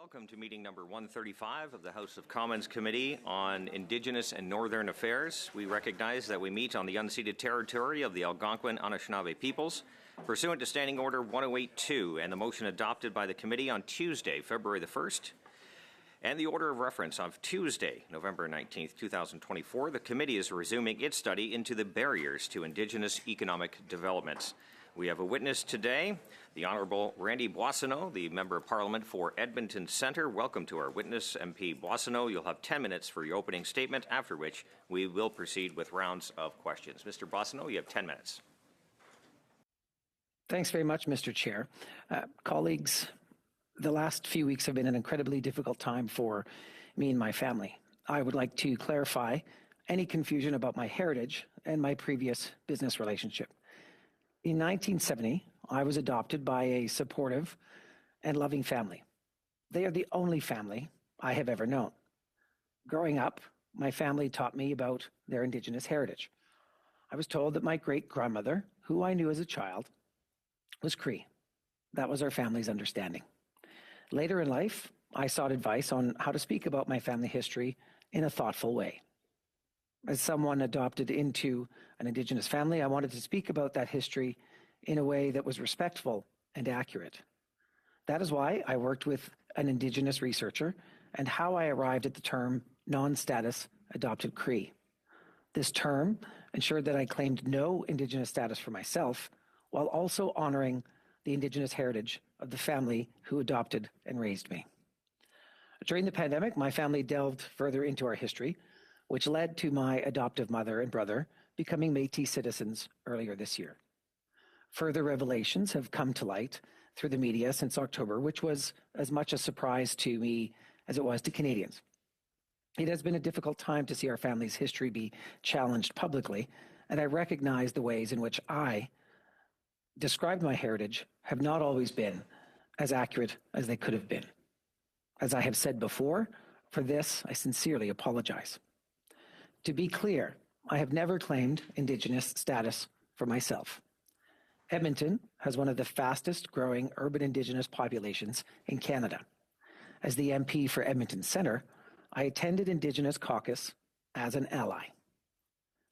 Welcome to meeting number 135 of the House of Commons Committee on Indigenous and Northern Affairs. We recognize that we meet on the unceded territory of the Algonquin Anishinaabe peoples, pursuant to Standing Order 1082 and the motion adopted by the committee on Tuesday, February the 1st, and the order of reference of Tuesday, November 19th, 2024. The committee is resuming its study into the barriers to Indigenous economic development. We have a witness today, the Honourable Randy Boissonnault, the Member of Parliament for Edmonton Centre. Welcome to our witness, MP Boissonnault. You'll have 10 minutes for your opening statement, after which we will proceed with rounds of questions. Mr. Boissonnault, you have 10 minutes. Thanks very much, Mr. Chair. Colleagues, the last few weeks have been an incredibly difficult time for me and my family. I would like to clarify any confusion about my heritage and my previous business relationship. In 1970, I was adopted by a supportive and loving family. They are the only family I have ever known. Growing up, my family taught me about their Indigenous heritage. I was told that my great-grandmother, who I knew as a child, was Cree. That was our family's understanding. Later in life, I sought advice on how to speak about my family history in a thoughtful way. As someone adopted into an Indigenous family, I wanted to speak about that history in a way that was respectful and accurate. That is why I worked with an Indigenous researcher and how I arrived at the term non-status adopted Cree. This term ensured that I claimed no Indigenous status for myself, while also honoring the Indigenous heritage of the family who adopted and raised me. During the pandemic, my family delved further into our history, which led to my adoptive mother and brother becoming Métis citizens earlier this year. Further revelations have come to light through the media since October, which was as much a surprise to me as it was to Canadians. It has been a difficult time to see our family's history be challenged publicly, and I recognize the ways in which I described my heritage have not always been as accurate as they could have been. As I have said before, for this, I sincerely apologize. To be clear, I have never claimed Indigenous status for myself. Edmonton has one of the fastest growing urban Indigenous populations in Canada. As the MP for Edmonton Centre, I attended Indigenous caucus as an ally.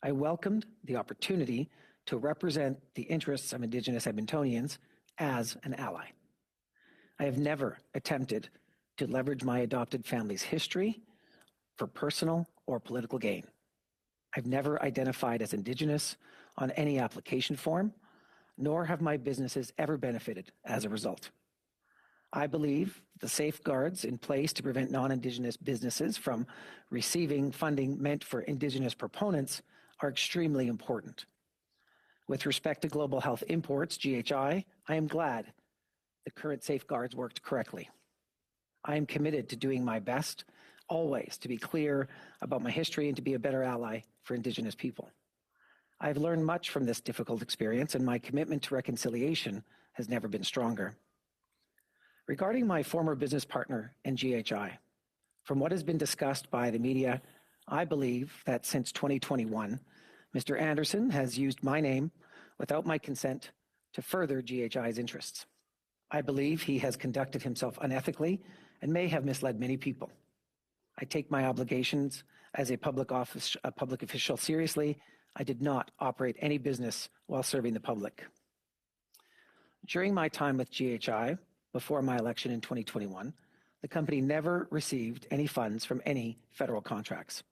I welcomed the opportunity to represent the interests of Indigenous Edmontonians as an ally. I have never attempted to leverage my adopted family's history for personal or political gain. I've never identified as Indigenous on any application form, nor have my businesses ever benefited as a result. I believe the safeguards in place to prevent non-Indigenous businesses from receiving funding meant for Indigenous proponents are extremely important. With respect to global health imports, GHI, I am glad the current safeguards worked correctly. I am committed to doing my best, always to be clear about my history and to be a better ally for Indigenous people. I've learned much from this difficult experience, and my commitment to reconciliation has never been stronger. Regarding my former business partner and GHI, from what has been discussed by the media, I believe that since 2021, Mr. Anderson has used my name without my consent to further GHI's interests. I believe he has conducted himself unethically and may have misled many people. I take my obligations as a public official seriously. I did not operate any business while serving the public. During my time with GHI, before my election in 2021, the company never received any funds from any federal contracts.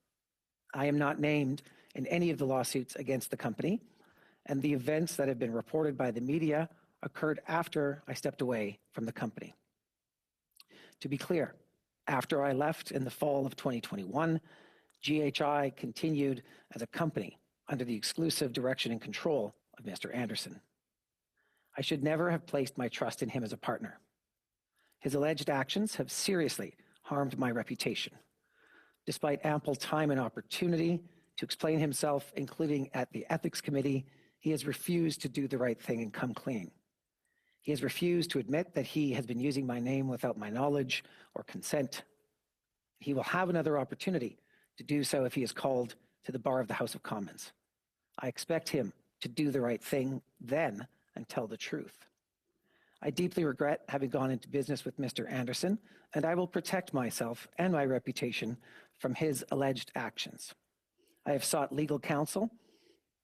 I am not named in any of the lawsuits against the company, and the events that have been reported by the media occurred after I stepped away from the company. To be clear, after I left in the fall of 2021, GHI continued as a company under the exclusive direction and control of Mr. Anderson. I should never have placed my trust in him as a partner. His alleged actions have seriously harmed my reputation. Despite ample time and opportunity to explain himself, including at the Ethics Committee, he has refused to do the right thing and come clean. He has refused to admit that he has been using my name without my knowledge or consent. He will have another opportunity to do so if he is called to the bar of the House of Commons. I expect him to do the right thing then and tell the truth. I deeply regret having gone into business with Mr. Anderson, and I will protect myself and my reputation from his alleged actions. I have sought legal counsel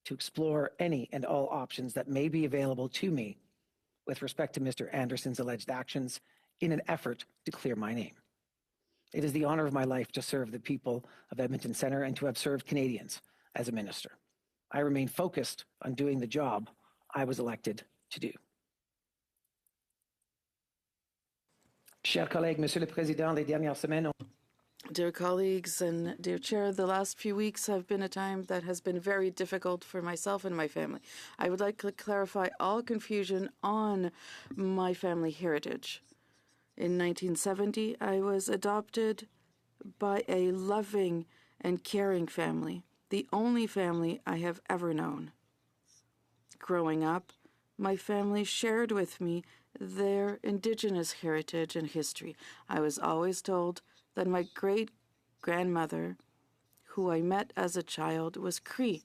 to explore any and all options that may be available to me with respect to Mr. Anderson's alleged actions in an effort to clear my name. It is the honor of my life to serve the people of Edmonton Centre and to have served Canadians as a minister. I remain focused on doing the job I was elected to do. Chers collègues, Monsieur le Président, les dernières semaines ont... Dear colleagues and dear Chair, the last few weeks have been a time that has been very difficult for myself and my family. I would like to clarify all confusion on my family heritage. In 1970, I was adopted by a loving and caring family, the only family I have ever known. Growing up, my family shared with me their Indigenous heritage and history. I was always told that my great-grandmother, who I met as a child, was Cree,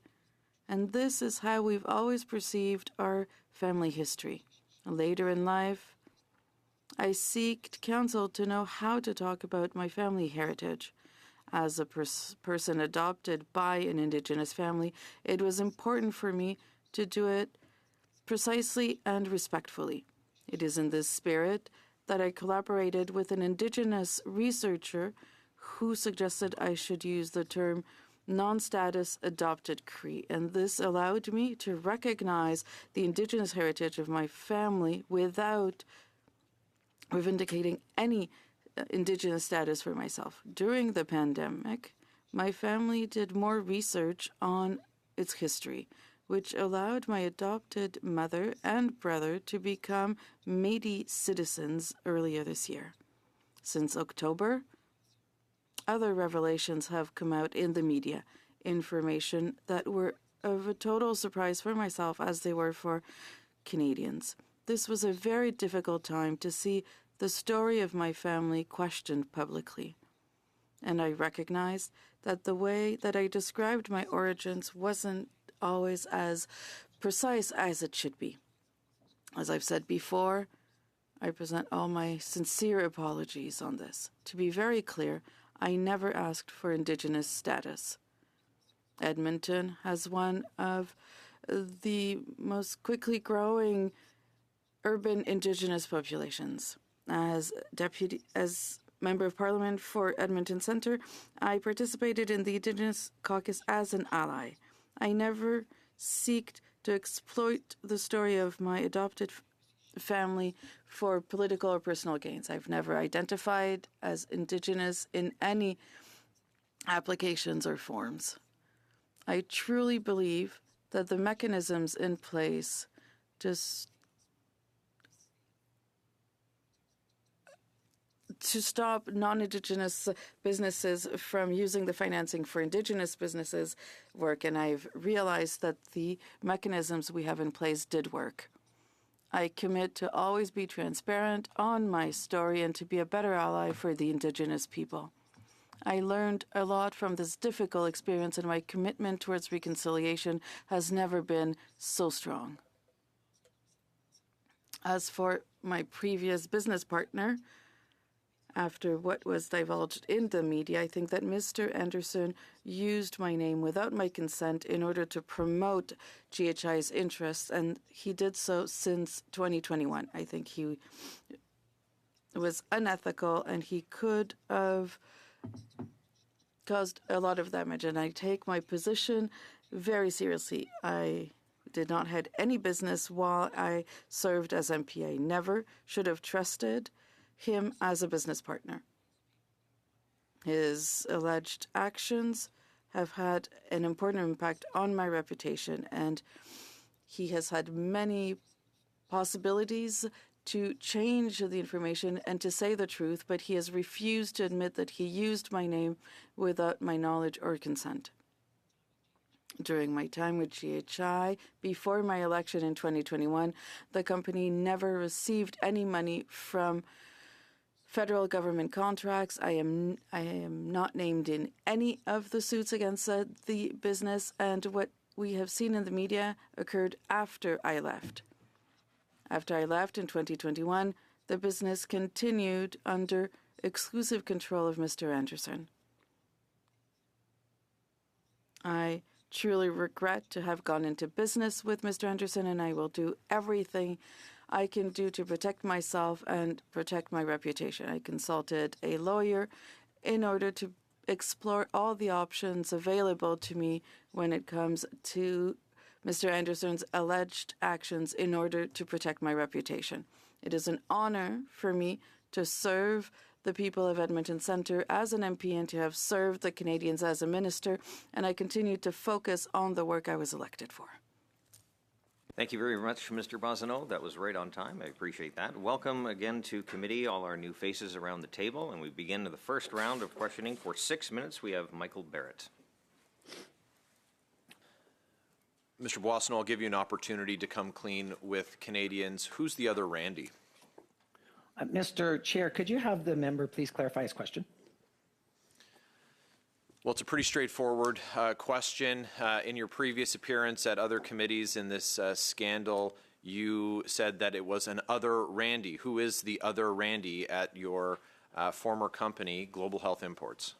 and this is how we've always perceived our family history. Later in life, I sought counsel to know how to talk about my family heritage. As a person adopted by an Indigenous family, it was important for me to do it precisely and respectfully. It is in this spirit that I collaborated with an Indigenous researcher who suggested I should use the term non-status adopted Cree, and this allowed me to recognize the Indigenous heritage of my family without reivindicating any Indigenous status for myself. During the pandemic, my family did more research on its history, which allowed my adopted mother and brother to become Métis citizens earlier this year. Since October, other revelations have come out in the media, information that were of a total surprise for myself as they were for Canadians. This was a very difficult time to see the story of my family questioned publicly. And I recognized that the way that I described my origins wasn't always as precise as it should be. As I've said before, I present all my sincere apologies on this. To be very clear, I never asked for Indigenous status. Edmonton has one of the most quickly growing urban Indigenous populations. As Member of Parliament for Edmonton Centre, I participated in the Indigenous caucus as an ally. I never sought to exploit the story of my adopted family for political or personal gains. I've never identified as Indigenous in any applications or forms. I truly believe that the mechanisms in place to stop non-Indigenous businesses from using the financing for Indigenous businesses work, and I've realized that the mechanisms we have in place did work. I commit to always be transparent on my story and to be a better ally for the Indigenous people. I learned a lot from this difficult experience, and my commitment towards reconciliation has never been so strong. As for my previous business partner, after what was divulged in the media, I think that Mr. Anderson used my name without my consent in order to promote GHI's interests, and he did so since 2021. I think he was unethical, and he could have caused a lot of damage, and I take my position very seriously. I did not have any business while I served as MP. I never should have trusted him as a business partner. His alleged actions have had an important impact on my reputation, and he has had many possibilities to change the information and to say the truth, but he has refused to admit that he used my name without my knowledge or consent. During my time with GHI, before my election in 2021, the company never received any money from federal government contracts. I am not named in any of the suits against the business, and what we have seen in the media occurred after I left. After I left in 2021, the business continued under exclusive control of Mr. Anderson. I truly regret to have gone into business with Mr. Anderson, and I will do everything I can do to protect myself and protect my reputation. I consulted a lawyer in order to explore all the options available to me when it comes to Mr. Anderson's alleged actions in order to protect my reputation. It is an honor for me to serve the people of Edmonton Centre as an MP and to have served the Canadians as a minister, and I continue to focus on the work I was elected for. Thank you very much, Mr. Boissonnault. That was right on time. I appreciate that. Welcome again to committee, all our new faces around the table, and we begin the first round of questioning for 6 minutes. We have Michael Barrett. Mr. Boissonnault, I'll give you an opportunity to come clean with Canadians. Who's the other Randy? Mr. Chair, could you have the member please clarify his question? Well, it's a pretty straightforward question. In your previous appearance at other committees in this scandal, you said that it was an other Randy. Who is the other Randy at your former company, Global Health Imports?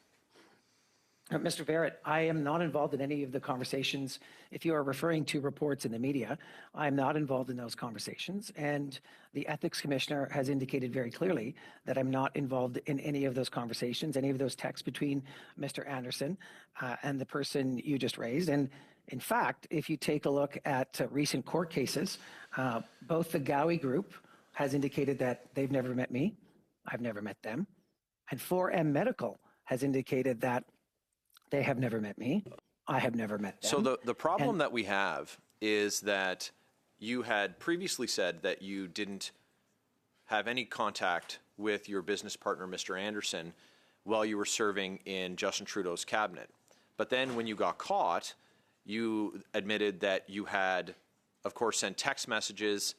Mr. Barrett, I am not involved in any of the conversations. If you are referring to reports in the media, I'm not involved in those conversations. And the Ethics Commissioner has indicated very clearly that I'm not involved in any of those conversations, any of those texts between Mr. Anderson and the person you just raised. And in fact, if you take a look at recent court cases, both the Gowie Group has indicated that they've never met me. I've never met them. And 4M Medical has indicated that they have never met me. I have never met them. So the problem that we have is that you had previously said that you didn't have any contact with your business partner, Mr. Anderson, while you were serving in Justin Trudeau's cabinet. But then when you got caught, you admitted that you had, of course, sent text messages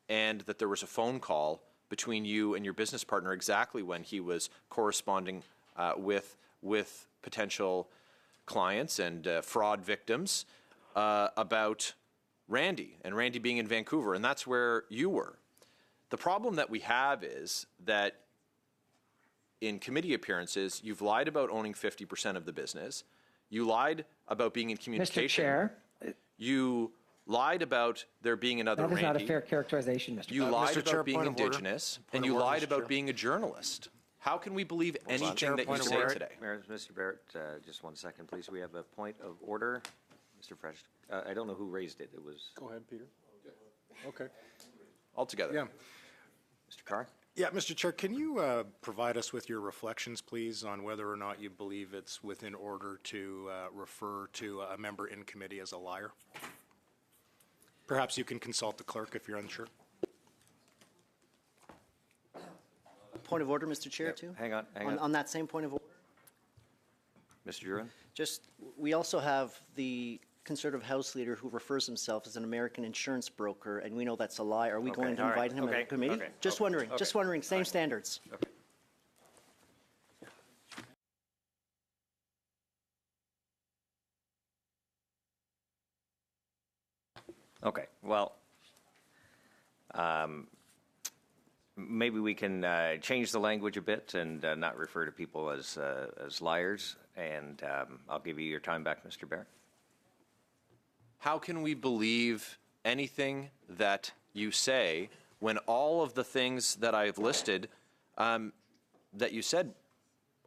and that there was a phone call between you and your business partner exactly when he was corresponding with potential clients and fraud victims about Randy, and Randy being in Vancouver, and that's where you were. The problem that we have is that in committee appearances, you've lied about owning 50% of the business. You lied about being in communication. Mr. Chair. You lied about there being another Randy. That is not a fair characterization, Mr. You lied Mr. about Chair, being point of order. Indigenous, Point and of you order, lied Mr. about Chair. being a journalist. How can we believe anything Chair, that you point of say order. today? Mr. Barrett, just 1 second, please. We have a point of order. Mr. Fresh, I don't know who raised it. It was Go ahead, Peter. Okay. All together. Yeah. Mr. Carr. Yeah, Mr. Chair, can you provide us with your reflections, please, on whether or not you believe it's within order to refer to a member in committee as a liar? Perhaps you can consult the clerk if you're unsure. Point of order, Mr. Chair, too? Hang on. On that same point of order? Mr. Duran. Just, we also have the Conservative House Leader who refers himself as an American insurance broker, and we know that's a lie. Are we going to all right. invite him to the committee? Okay. Just wondering, same standards. Okay. Okay, well, maybe we can change the language a bit and not refer to people as liars, and I'll give you your time back, Mr. Barrett. How can we believe anything that you say when all of the things that I've listed that you said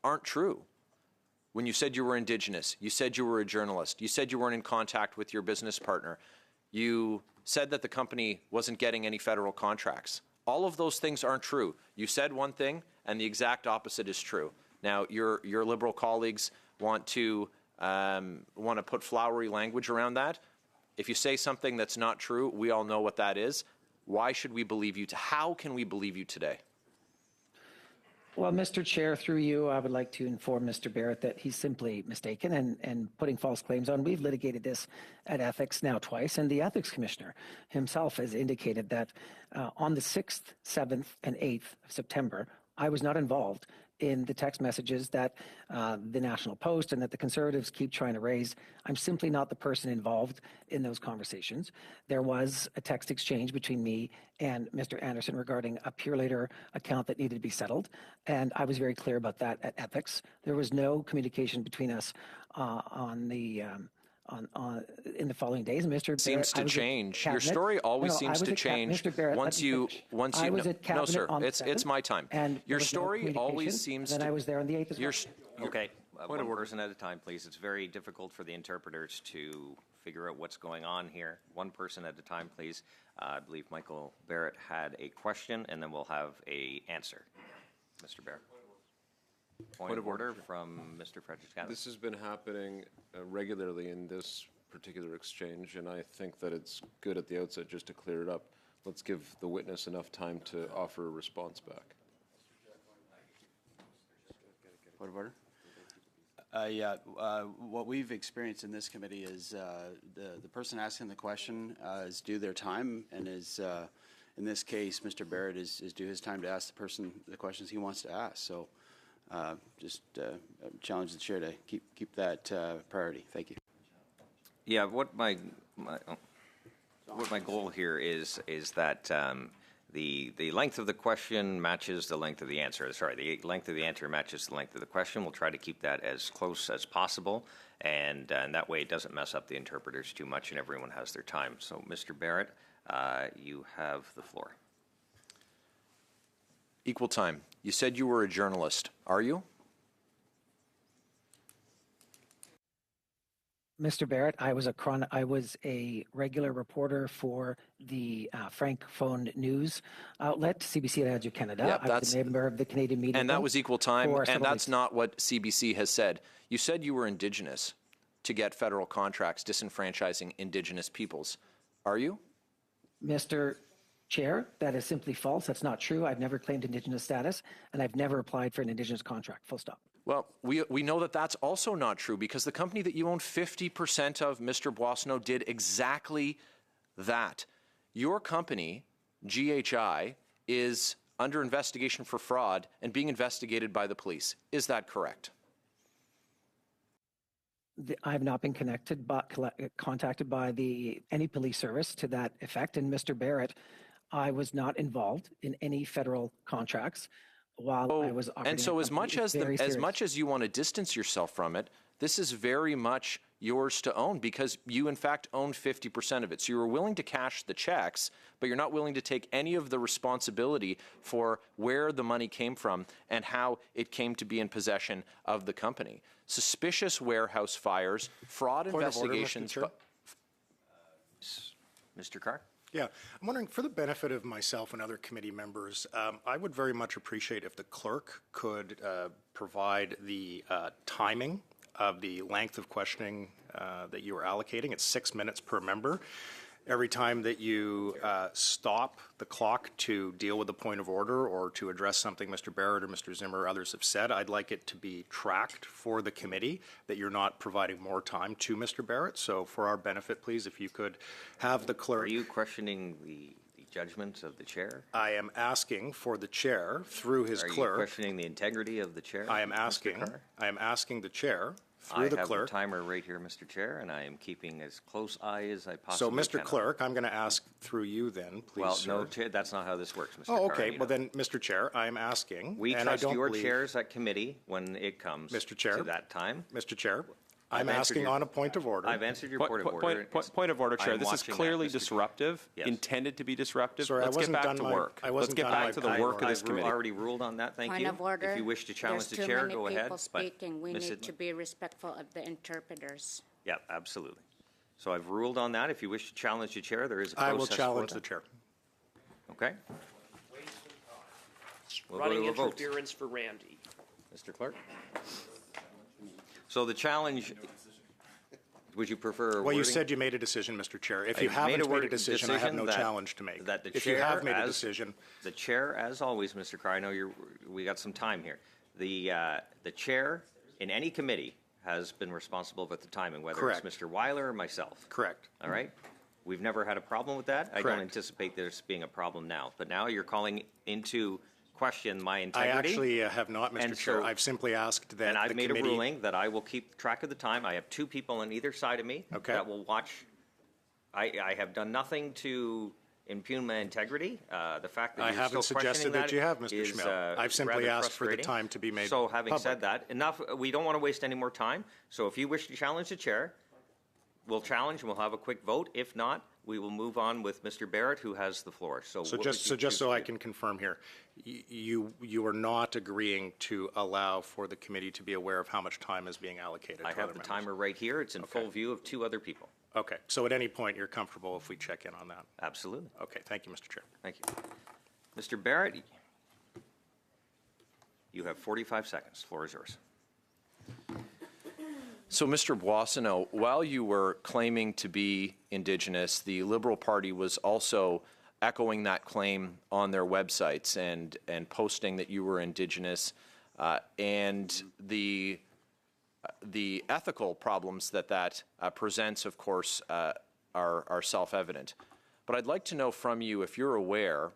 aren't true? When you said you were Indigenous, you said you were a journalist, you said you weren't in contact with your business partner, you said that the company wasn't getting any federal contracts. All of those things aren't true. You said one thing, and the exact opposite is true. Now, your Liberal colleagues want to put flowery language around that. If you say something that's not true, we all know what that is. Why should we believe you? How can we believe you today? Well, Mr. Chair, through you, I would like to inform Mr. Barrett that he's simply mistaken and putting false claims on. We've litigated this at Ethics now twice, and the Ethics Commissioner himself has indicated that on the 6th, 7th, and 8th of September, I was not involved in the text messages that the National Post and that the Conservatives keep trying to raise. I'm simply not the person involved in those conversations. There was a text exchange between me and Mr. Anderson regarding a Purelator account that needed to be settled, and I was very clear about that at Ethics. There was no communication between us in the following days. Mr. Seems Barrett, to change. Your cabinet. story always seems to change Mr. Barrett, once let me you finish. I was at cabinet no, sir. on the It's 7th, my time. and Your there was no story always communication, seems and to. I was there on the 8th as well. Okay, one person at a time, please. It's very difficult for the interpreters to figure out what's going on here. One person at a time, please. I believe Michael Barrett had a question, and then we'll have a answer. Mr. Barrett. Point of order from Mr. Frederick. This has been happening regularly in this particular exchange, and I think that it's good at the outset just to clear it up. Let's give the witness enough time to offer a response back. Point of order? What we've experienced in this committee is the person asking the question is due their time, and is in this case, Mr. Barrett is due his time to ask the person the questions he wants to ask. So just challenge the chair to keep that priority. Thank you. Yeah, what my goal here is that the length of the question matches the length of the answer. Sorry, the length of the answer matches the length of the question. We'll try to keep that as close as possible, and that way it doesn't mess up the interpreters too much, and everyone has their time. So, Mr. Barrett, you have the floor. Equal time. You said you were a journalist. Are you? Mr. Barrett, I was a regular reporter for the Francophone news outlet, CBC Radio Canada. Yep, I was a member of the Canadian Media and that was equal time, and that's weeks. not what CBC has said. You said you were Indigenous to get federal contracts disenfranchising Indigenous peoples. Are you? Mr. Chair, that is simply false. That's not true. I've never claimed Indigenous status, and I've never applied for an Indigenous contract. Full stop. Well, we know that that's also not true, because the company that you own 50% of, Mr. Boissonneau, did exactly that. Your company, GHI, is under investigation for fraud and being investigated by the police. Is that correct? I have not been contacted by any police service to that effect. And Mr. Barrett, I was not involved in any federal contracts while I was operating. And so as much as you want to distance yourself from it, this is very much yours to own, because you in fact own 50% of it. So you were willing to cash the checks, but you're not willing to take any of the responsibility for where the money came from and how it came to be in possession of the company. Suspicious warehouse fires, fraud investigations. Point of order, Mr. Carr? Yeah, I'm wondering, for the benefit of myself and other committee members, I would very much appreciate if the clerk could provide the timing of the length of questioning that you are allocating. It's 6 minutes per member. Every time that you stop the clock to deal with a point of order or to address something Mr. Barrett or Mr. Zimmer or others have said, I'd like it to be tracked for the committee that you're not providing more time to Mr. Barrett. So for our benefit, please, if you could have the clerk. Are you questioning the judgment of the chair? I am asking for the chair through his clerk. Are you questioning the integrity of the chair? I am asking the chair through the clerk. I have the timer right here, Mr. Chair, and I am keeping as close eye as I possibly can. So, Mr. Clerk, I'm going to ask through you then, please, Well, sir. no, that's not how this works, Mr. Oh, okay. Carr, Well, then, Mr. Chair, I'm asking. We and trust I don't your believe, chairs at committee when it comes Mr. Chair, to that time. Mr. Chair, I'm I've answered asking your- on a point of order. I've answered your point of order. Point of order, Chair. I'm This is watching clearly that, Mr. Chair. disruptive, Yes. intended to be disruptive. Sorry, I Let's get wasn't back done to my- work. I Let's wasn't get done back my to the point. work of this I've committee. already ruled on that. Thank Point you. of order. If you wish to challenge the There's chair, too many go ahead. people but speaking. We Ms. need to be respectful of the interpreters. Yeah, absolutely. So I've ruled on that. If you wish to challenge the chair, there is a process I will for challenge that. the chair. Okay. We'll Running go to a vote. interference for Randy. Mr. Clerk? So the challenge, would you prefer Well, wording? you said you made a decision, Mr. Chair. If you I've haven't made a word- decision, I have no that- challenge to make. That the If you chair, have made a as- decision, The chair, as always, Mr. Carr, I know we got some time here. The chair in any committee has been responsible with the timing, whether Correct. it's Mr. Weiler or myself. correct. All right? We've never had a problem with that. I don't Correct. anticipate there's being a problem now. But now you're calling into question my I integrity. actually have not, Mr. And Chair. so- I've simply asked that And I've the made committee... a ruling that I will keep track of the time. I have 2 people on either side of me that will watch. I have done nothing to impugn my integrity. The fact that I you're haven't still questioning suggested that you have, Mr. is, Schmidt. I've simply rather asked for the frustrating. time to be made So having public. said that, enough. We don't want to waste any more time. So if you wish to challenge the chair, we'll challenge and we'll have a quick vote. If not, we will move on with Mr. Barrett, who has the floor. So So what just would you choose so to I do? can confirm here, you are not agreeing to allow for the committee to be aware of how much time is being allocated I to have other the members? timer right here. It's in full view of 2 other people. Okay, so at any point, you're comfortable if we check in on that? Absolutely. Okay, thank you, Mr. Chair. Thank you. Mr. Barrett, you have 45 seconds. Floor is yours. So, Mr. Boissonneau, while you were claiming to be Indigenous, the Liberal Party was also echoing that claim on their websites and posting that you were Indigenous, and the ethical problems that presents, of course, are self-evident. But I'd like to know from you, if you're aware,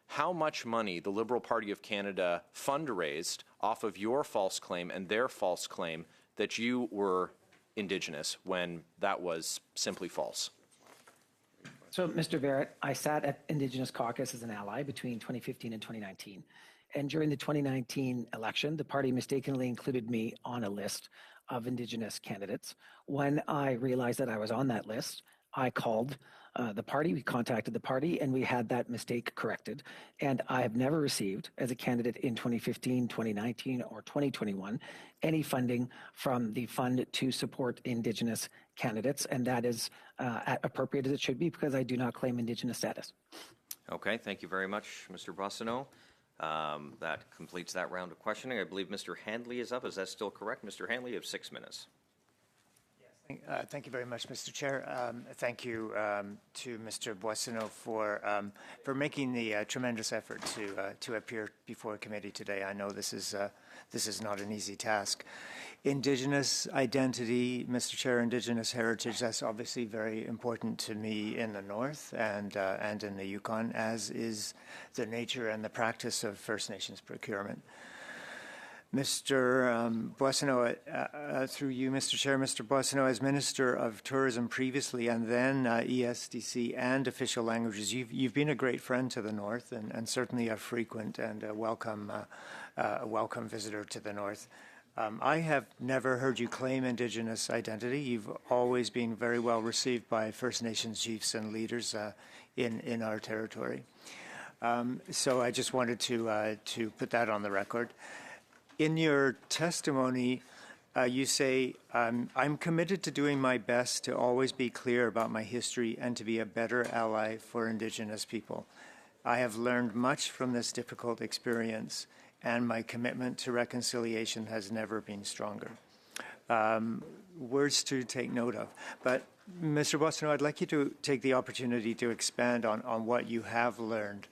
how much money the Liberal Party of Canada fundraised off of your false claim and their false claim that you were Indigenous when that was simply false. So, Mr. Barrett, I sat at Indigenous Caucus as an ally between 2015 and 2019. And during the 2019 election, the party mistakenly included me on a list of Indigenous candidates. When I realized that I was on that list, I called the party, we contacted the party, and we had that mistake corrected. And I have never received, as a candidate in 2015, 2019, or 2021, any funding from the fund to support Indigenous candidates. And that is appropriate as it should be, because I do not claim Indigenous status. Okay, thank you very much, Mr. Boissonneau. That completes that round of questioning. I believe Mr. Handley is up. Is that still correct? Mr. Handley, you have 6 minutes. Thank you very much, Mr. Chair. Thank you to Mr. Boissonneau for making the tremendous effort to appear before a committee today. I know this is not an easy task. Indigenous identity, Mr. Chair, Indigenous heritage, that's obviously very important to me in the North and in the Yukon, as is the nature and the practice of First Nations procurement. Mr. Boissonneau, through you, Mr. Chair, Mr. Boissonneau, as Minister of Tourism previously and then ESDC and official languages, you've been a great friend to the North and certainly a frequent and a welcome visitor to the North. I have never heard you claim Indigenous identity. You've always been very well received by First Nations chiefs and leaders in our territory. So I just wanted to put that on the record. In your testimony, you say, I'm committed to doing my best to always be clear about my history and to be a better ally for Indigenous people. I have learned much from this difficult experience, and my commitment to reconciliation has never been stronger. Words to take note of. But, Mr. Boissonneau, I'd like you to take the opportunity to expand on what you have learned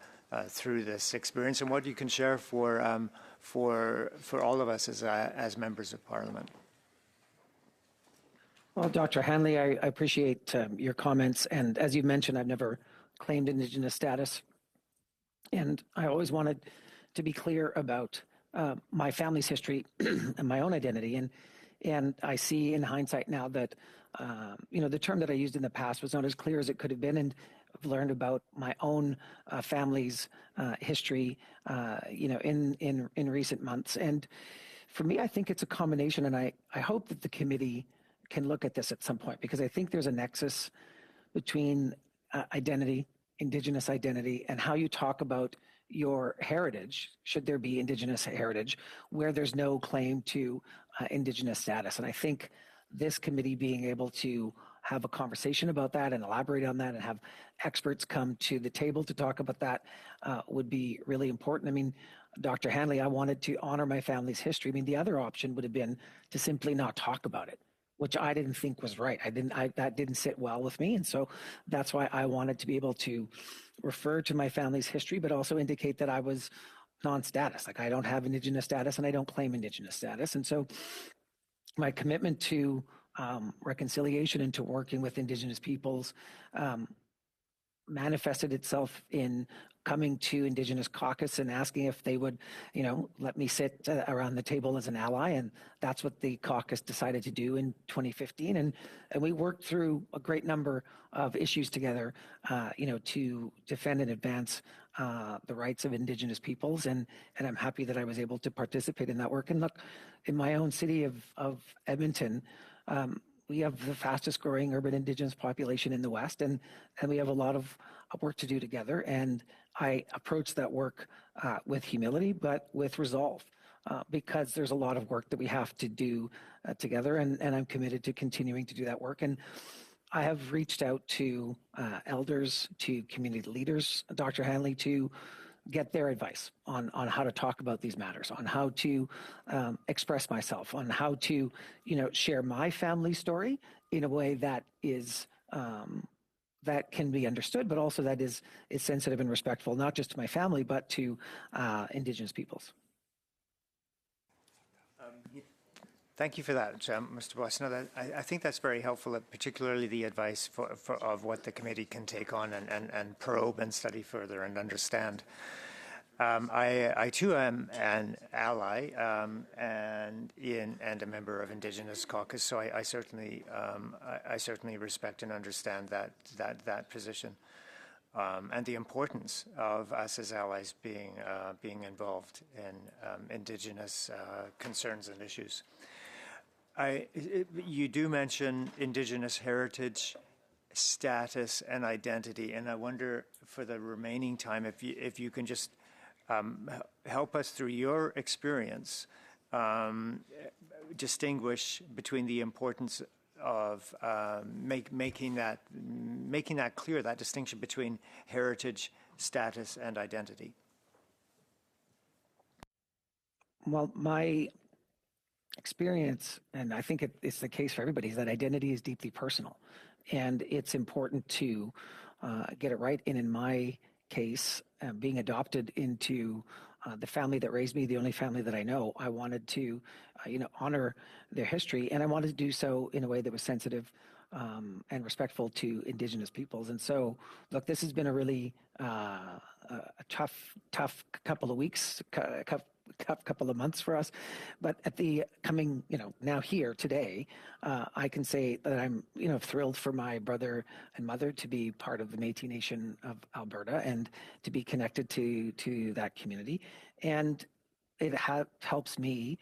through this experience and what you can share for all of us as members of Parliament. Well, Dr. Hanley, I appreciate your comments. And as you mentioned, I've never claimed Indigenous status. And I always wanted to be clear about my family's history and my own identity. And I see in hindsight now that, the term that I used in the past was not as clear as it could have been. And I've learned about my own family's history, in recent months. And for me, I think it's a combination. And I hope that the committee can look at this at some point, because I think there's a nexus between identity, Indigenous identity, and how you talk about your heritage, should there be Indigenous heritage, where there's no claim to Indigenous status. And I think this committee being able to have a conversation about that and elaborate on that and have experts come to the table to talk about that would be really important. I mean, Dr. Hanley, I wanted to honor my family's history. I mean, the other option would have been to simply not talk about it, which I didn't think was right. That didn't sit well with me. And so that's why I wanted to be able to refer to my family's history, but also indicate that I was non-status. Like, I don't have Indigenous status and I don't claim Indigenous status. And so my commitment to reconciliation and to working with Indigenous peoples manifested itself in coming to Indigenous Caucus and asking if they would, let me sit around the table as an ally. And that's what the caucus decided to do in 2015. And we worked through a great number of issues together, to defend and advance the rights of Indigenous peoples. And I'm happy that I was able to participate in that work. And look, in my own city of Edmonton, we have the fastest growing urban Indigenous population in the West, and we have a lot of work to do together. And I approach that work with humility, but with resolve, because there's a lot of work that we have to do together, and I'm committed to continuing to do that work. And I have reached out to elders, to community leaders, Dr. Hanley, to get their advice on how to talk about these matters, on how to express myself, on how to, share my family story in a way that is that can be understood, but also that is sensitive and respectful, not just to my family, but to Indigenous peoples. Thank you for that, Mr. Boissonnault. I think that's very helpful, particularly the advice of what the committee can take on and probe and study further and understand. I too am an ally and a member of Indigenous Caucus, so I certainly respect and understand that position and the importance of us as allies being involved in Indigenous concerns and issues. You do mention Indigenous heritage, status, and identity, and I wonder, for the remaining time, if you can just help us through your experience distinguish between the importance of making that clear, that distinction between heritage, status, and identity. Well, my experience, and I think it's the case for everybody, is that identity is deeply personal, and it's important to get it right. And in my case, being adopted into the family that raised me, the only family that I know, I wanted to, honor their history, and I wanted to do so in a way that was sensitive and respectful to Indigenous peoples. And so, look, this has been a really a tough couple of weeks, couple of months for us, but at the coming, now here today, I can say that I'm, thrilled for my brother and mother to be part of the Métis Nation of Alberta and to be connected to that community, and it helps me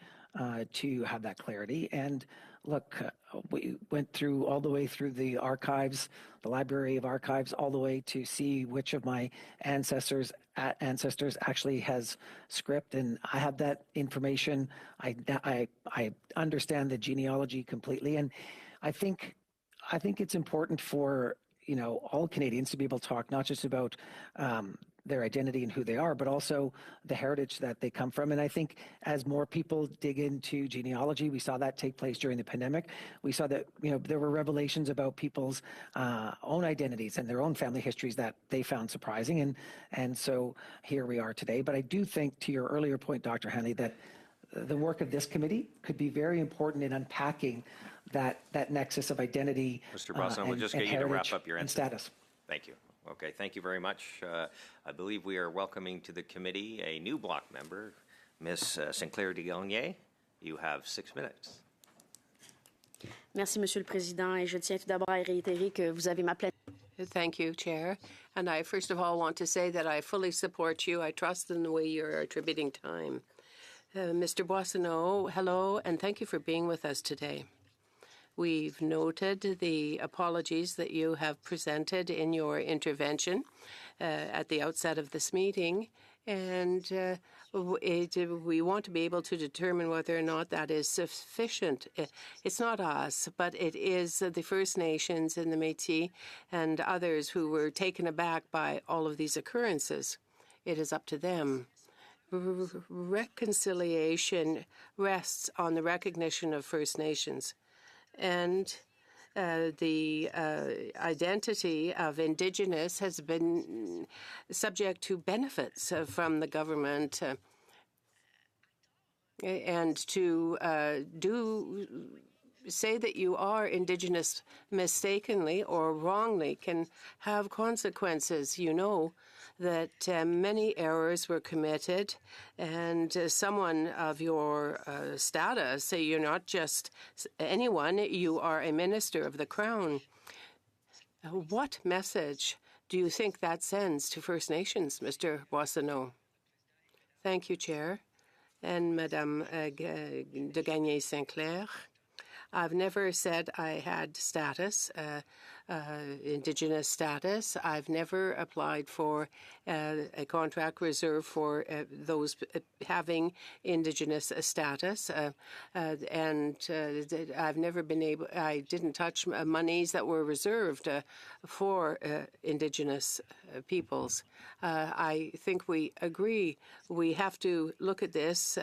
to have that clarity. And look, we went through all the way through the archives, the Library of Archives, all the way to see which of my ancestors actually has script, and I have that information. I understand the genealogy completely, and I think it's important for all Canadians to be able to talk not just about their identity and who they are, but also the heritage that they come from. And I think as more people dig into genealogy, we saw that take place during the pandemic. We saw that there were revelations about people's own identities and their own family histories that they found surprising, and so here we are today. But I do think, to your earlier point, Dr. Hanley, that the work of this committee could be very important in unpacking that nexus of identity. Mr. Boissonnault, we'll just get you to wrap up your answer. Status. Thank you. Okay, thank you very much. I believe we are welcoming to the committee a new block member, Ms. Sinclair de-Gaulnier. You have 6 minutes. Merci, Monsieur le Président, et je tiens tout d'abord à réitérer que vous avez ma pleine. Thank you, Chair. And I first of all want to say that I fully support you. I trust in the way you're attributing time. Mr. Boissonnault, hello, and thank you for being with us today. We've noted the apologies that you have presented in your intervention at the outset of this meeting, and we want to be able to determine whether or not that is sufficient. It's not us, but it is the First Nations and the Métis and others who were taken aback by all of these occurrences. It is up to them. Reconciliation rests on the recognition of First Nations, and the identity of Indigenous has been subject to benefits from the government, and to say that you are Indigenous mistakenly or wrongly can have consequences. You know that many errors were committed, and someone of your status, you're not just anyone, you are a minister of the Crown. What message do you think that sends to First Nations, Mr. Boissonnault? Thank you, Chair. And Madame de Gagné-Sinclair. I've never said I had status, Indigenous status. I've never applied for a contract reserved for those having Indigenous status. And I've never been able, I didn't touch monies that were reserved for Indigenous peoples. I think we agree we have to look at this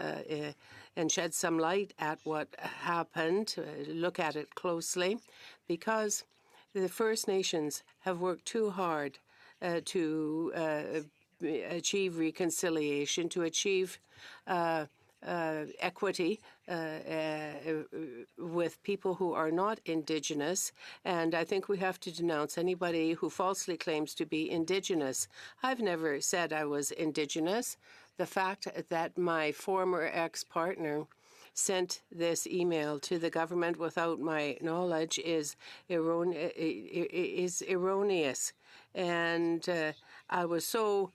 and shed some light at what happened, look at it closely, because the First Nations have worked too hard to achieve reconciliation, to achieve equity with people who are not Indigenous, and I think we have to denounce anybody who falsely claims to be Indigenous. I've never said I was Indigenous. The fact that my former ex-partner sent this email to the government without my knowledge is erroneous. And I was so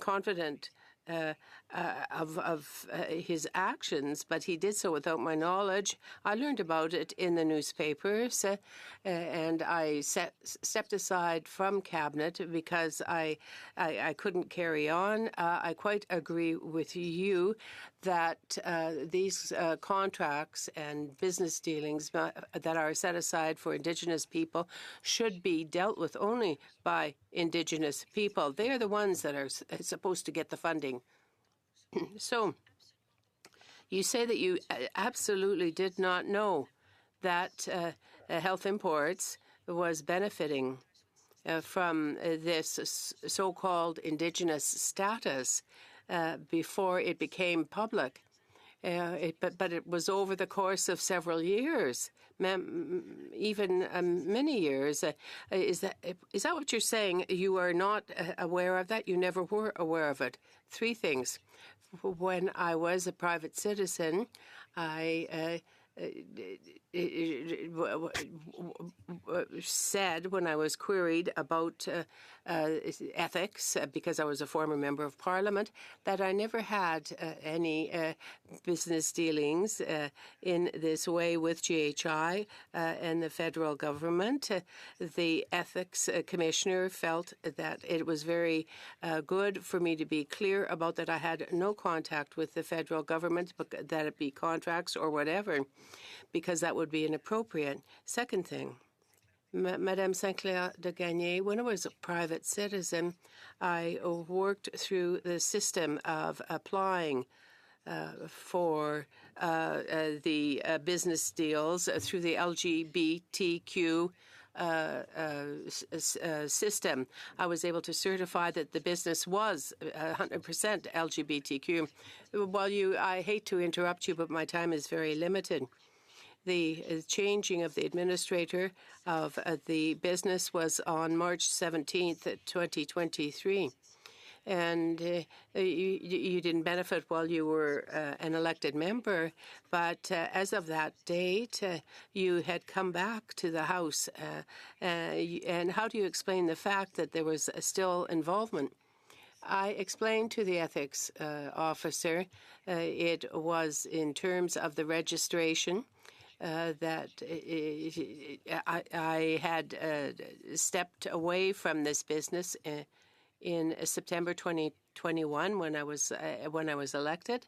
confident of his actions, but he did so without my knowledge. I learned about it in the newspapers, and I stepped aside from cabinet because I couldn't carry on. I quite agree with you that these contracts and business dealings that are set aside for Indigenous people should be dealt with only by Indigenous people. They are the ones that are supposed to get the funding. So, you say that you absolutely did not know that Health Imports was benefiting from this so-called Indigenous status before it became public. But it was over the course of several years, even many years. Is that what you're saying? You are not aware of that? You never were aware of it? Three things. When I was a private citizen, I said when I was queried about ethics, because I was a former member of Parliament, that I never had any business dealings in this way with GHI and the federal government. The ethics commissioner felt that it was very good for me to be clear about that I had no contact with the federal government, that it be contracts or whatever, because that would be inappropriate. Second thing, Madame Sinclair de Gagné, when I was a private citizen, I worked through the system of applying for the business deals through the LGBTQ system. I was able to certify that the business was 100% LGBTQ. I hate to interrupt you, but my time is very limited. The changing of the administrator of the business was on March 17th, 2023. And you didn't benefit while you were an elected member, but as of that date, you had come back to the House. And how do you explain the fact that there was still involvement? I explained to the ethics officer it was in terms of the registration that I had stepped away from this business in September 2021 when I was elected.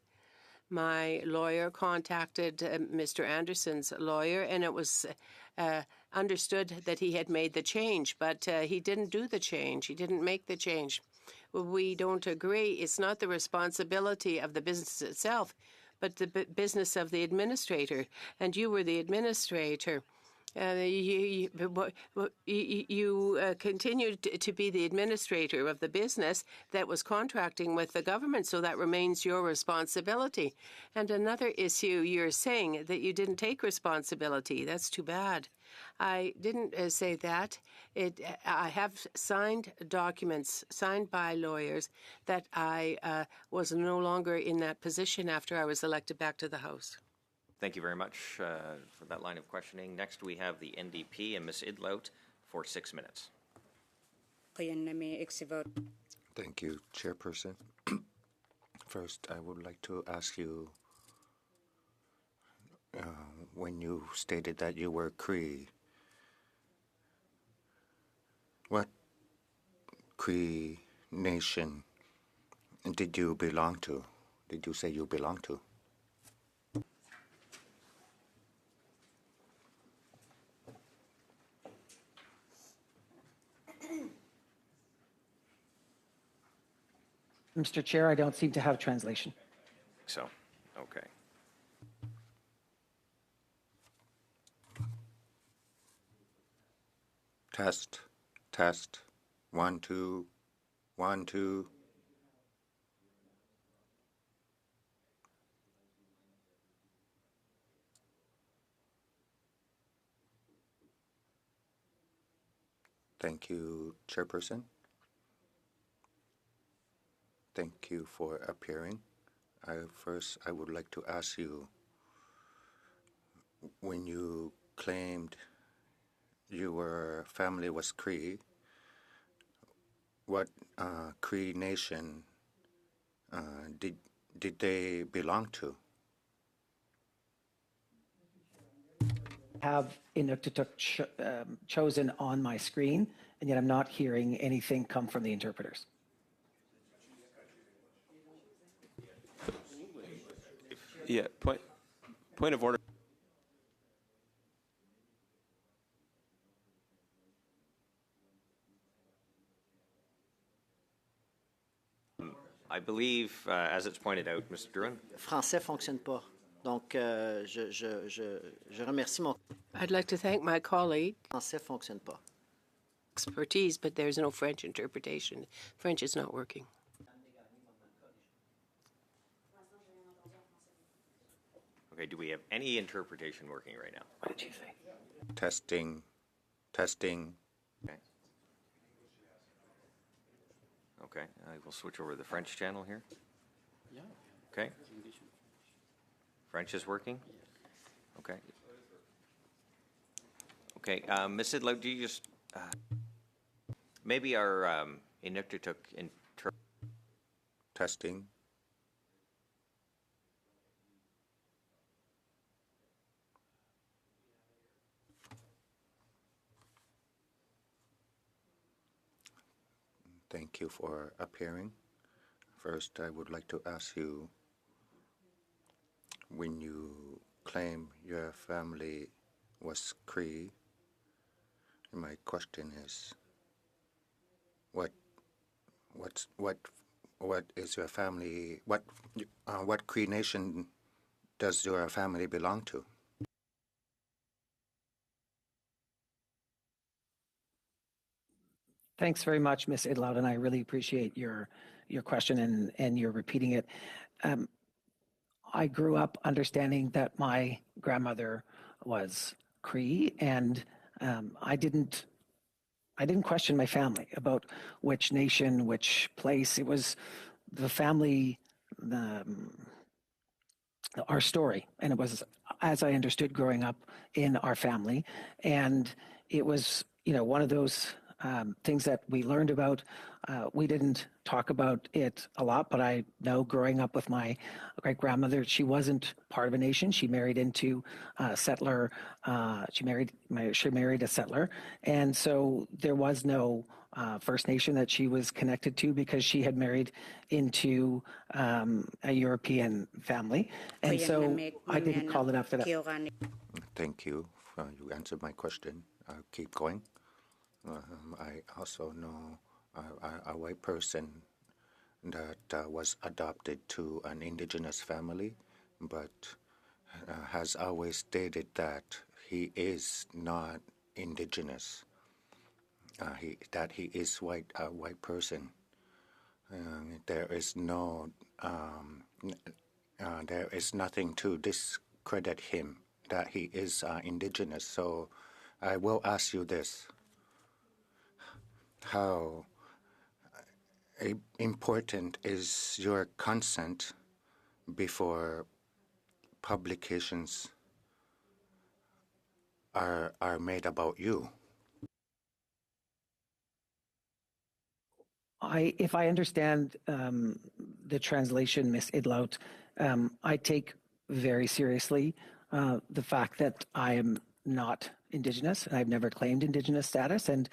My lawyer contacted Mr. Anderson's lawyer, and it was understood that he had made the change, but he didn't do the change. He didn't make the change. We don't agree. It's not the responsibility of the business itself, but the business of the administrator. And you were the administrator. You continued to be the administrator of the business that was contracting with the government, so that remains your responsibility. And another issue, you're saying that you didn't take responsibility. That's too bad. I didn't say that. I have signed documents signed by lawyers that I was no longer in that position after I was elected back to the House. Thank you very much for that line of questioning. Next, we have the NDP and Ms. Idlout for 6 minutes. Thank you, Chairperson. First, I would like to ask you, when you stated that you were Cree, what Cree nation did you belong to? Did you say you belong to? Mr. Chair, I don't seem to have translation. So, okay. Test, test, 1, 2, 1, 2. Thank you, Chairperson. Thank you for appearing. First, I would like to ask you, when you claimed your family was Cree, what Cree nation did they belong to? Have Inuktitut chosen on my screen, and yet I'm not hearing anything come from the interpreters. Yeah, point of order. I believe, as it's pointed out, Mr. Drouin. Français fonctionne pas. Donc, je remercie mon... I'd like to thank my colleague. Français fonctionne pas. Expertise, but there's no French interpretation. French is not working. Okay, do we have any interpretation working right now? What did you say? Testing, testing. Okay. Okay, I will switch over to the French channel here. Yeah. Okay. French is working? Okay. Okay, Ms. Idlout, do you just, maybe our Inuktitut Testing. Thank you for appearing. First, I would like to ask you, when you claim your family was Cree, my question is, what is your family? What Cree nation does your family belong to? Thanks very much, Ms. Idlout, and I really appreciate your question and your repeating it. I grew up understanding that my grandmother was Cree, and I didn't question my family about which nation, which place. It was the family, our story, and it was as I understood growing up in our family, and it was one of those things that we learned about. We didn't talk about it a lot, but I know growing up with my great-grandmother, she wasn't part of a nation. She married into a settler. She married a settler. And so there was no First Nation that she was connected to because she had married into a European family. And so I didn't call it after that. Thank you. You answered my question. I'll keep going. I also know a white person that was adopted to an Indigenous family, but has always stated that he is not Indigenous, that he is a white person. There is nothing to discredit him that he is Indigenous. So I will ask you this. How important is your consent before publications are made about you? If I understand the translation, Ms. Idlout, I take very seriously the fact that I am not Indigenous, and I've never claimed Indigenous status. And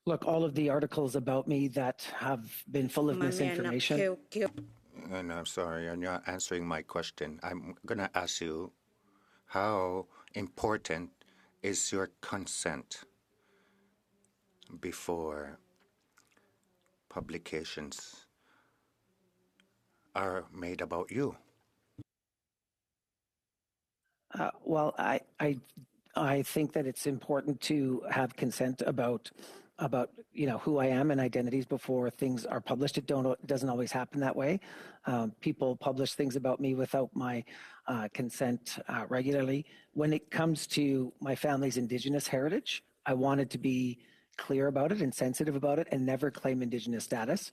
look, all of the articles about me that have been full of misinformation. And I'm sorry, you're not answering my question. I'm going to ask you, how important is your consent before publications are made about you? Well, I think that it's important to have consent about who I am and identities before things are published. It doesn't always happen that way. People publish things about me without my consent regularly. When it comes to my family's Indigenous heritage, I wanted to be clear about it and sensitive about it and never claim Indigenous status.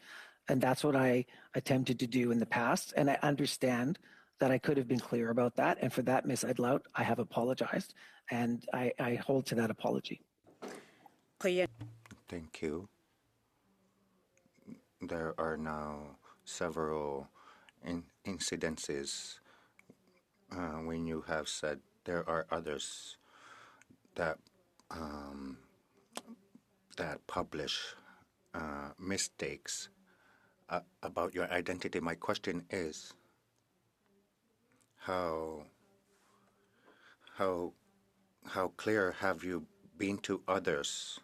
And that's what I attempted to do in the past. And I understand that I could have been clear about that. And for that, Ms. Idlout, I have apologized. And I hold to that apology. Thank you. There are now several incidences when you have said there are others that that publish mistakes about your identity. My question is, how clear have you been to others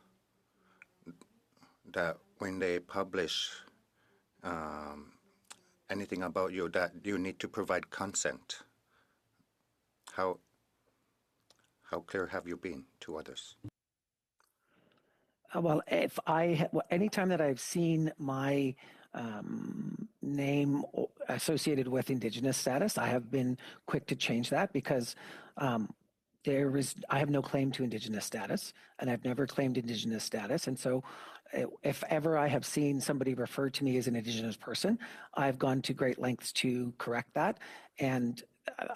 that when they publish anything about you, that you need to provide consent? How clear have you been to others? Well, anytime that I've seen my name associated with Indigenous status, I have been quick to change that because I have no claim to Indigenous status, and I've never claimed Indigenous status. And so if ever I have seen somebody refer to me as an Indigenous person, I've gone to great lengths to correct that. And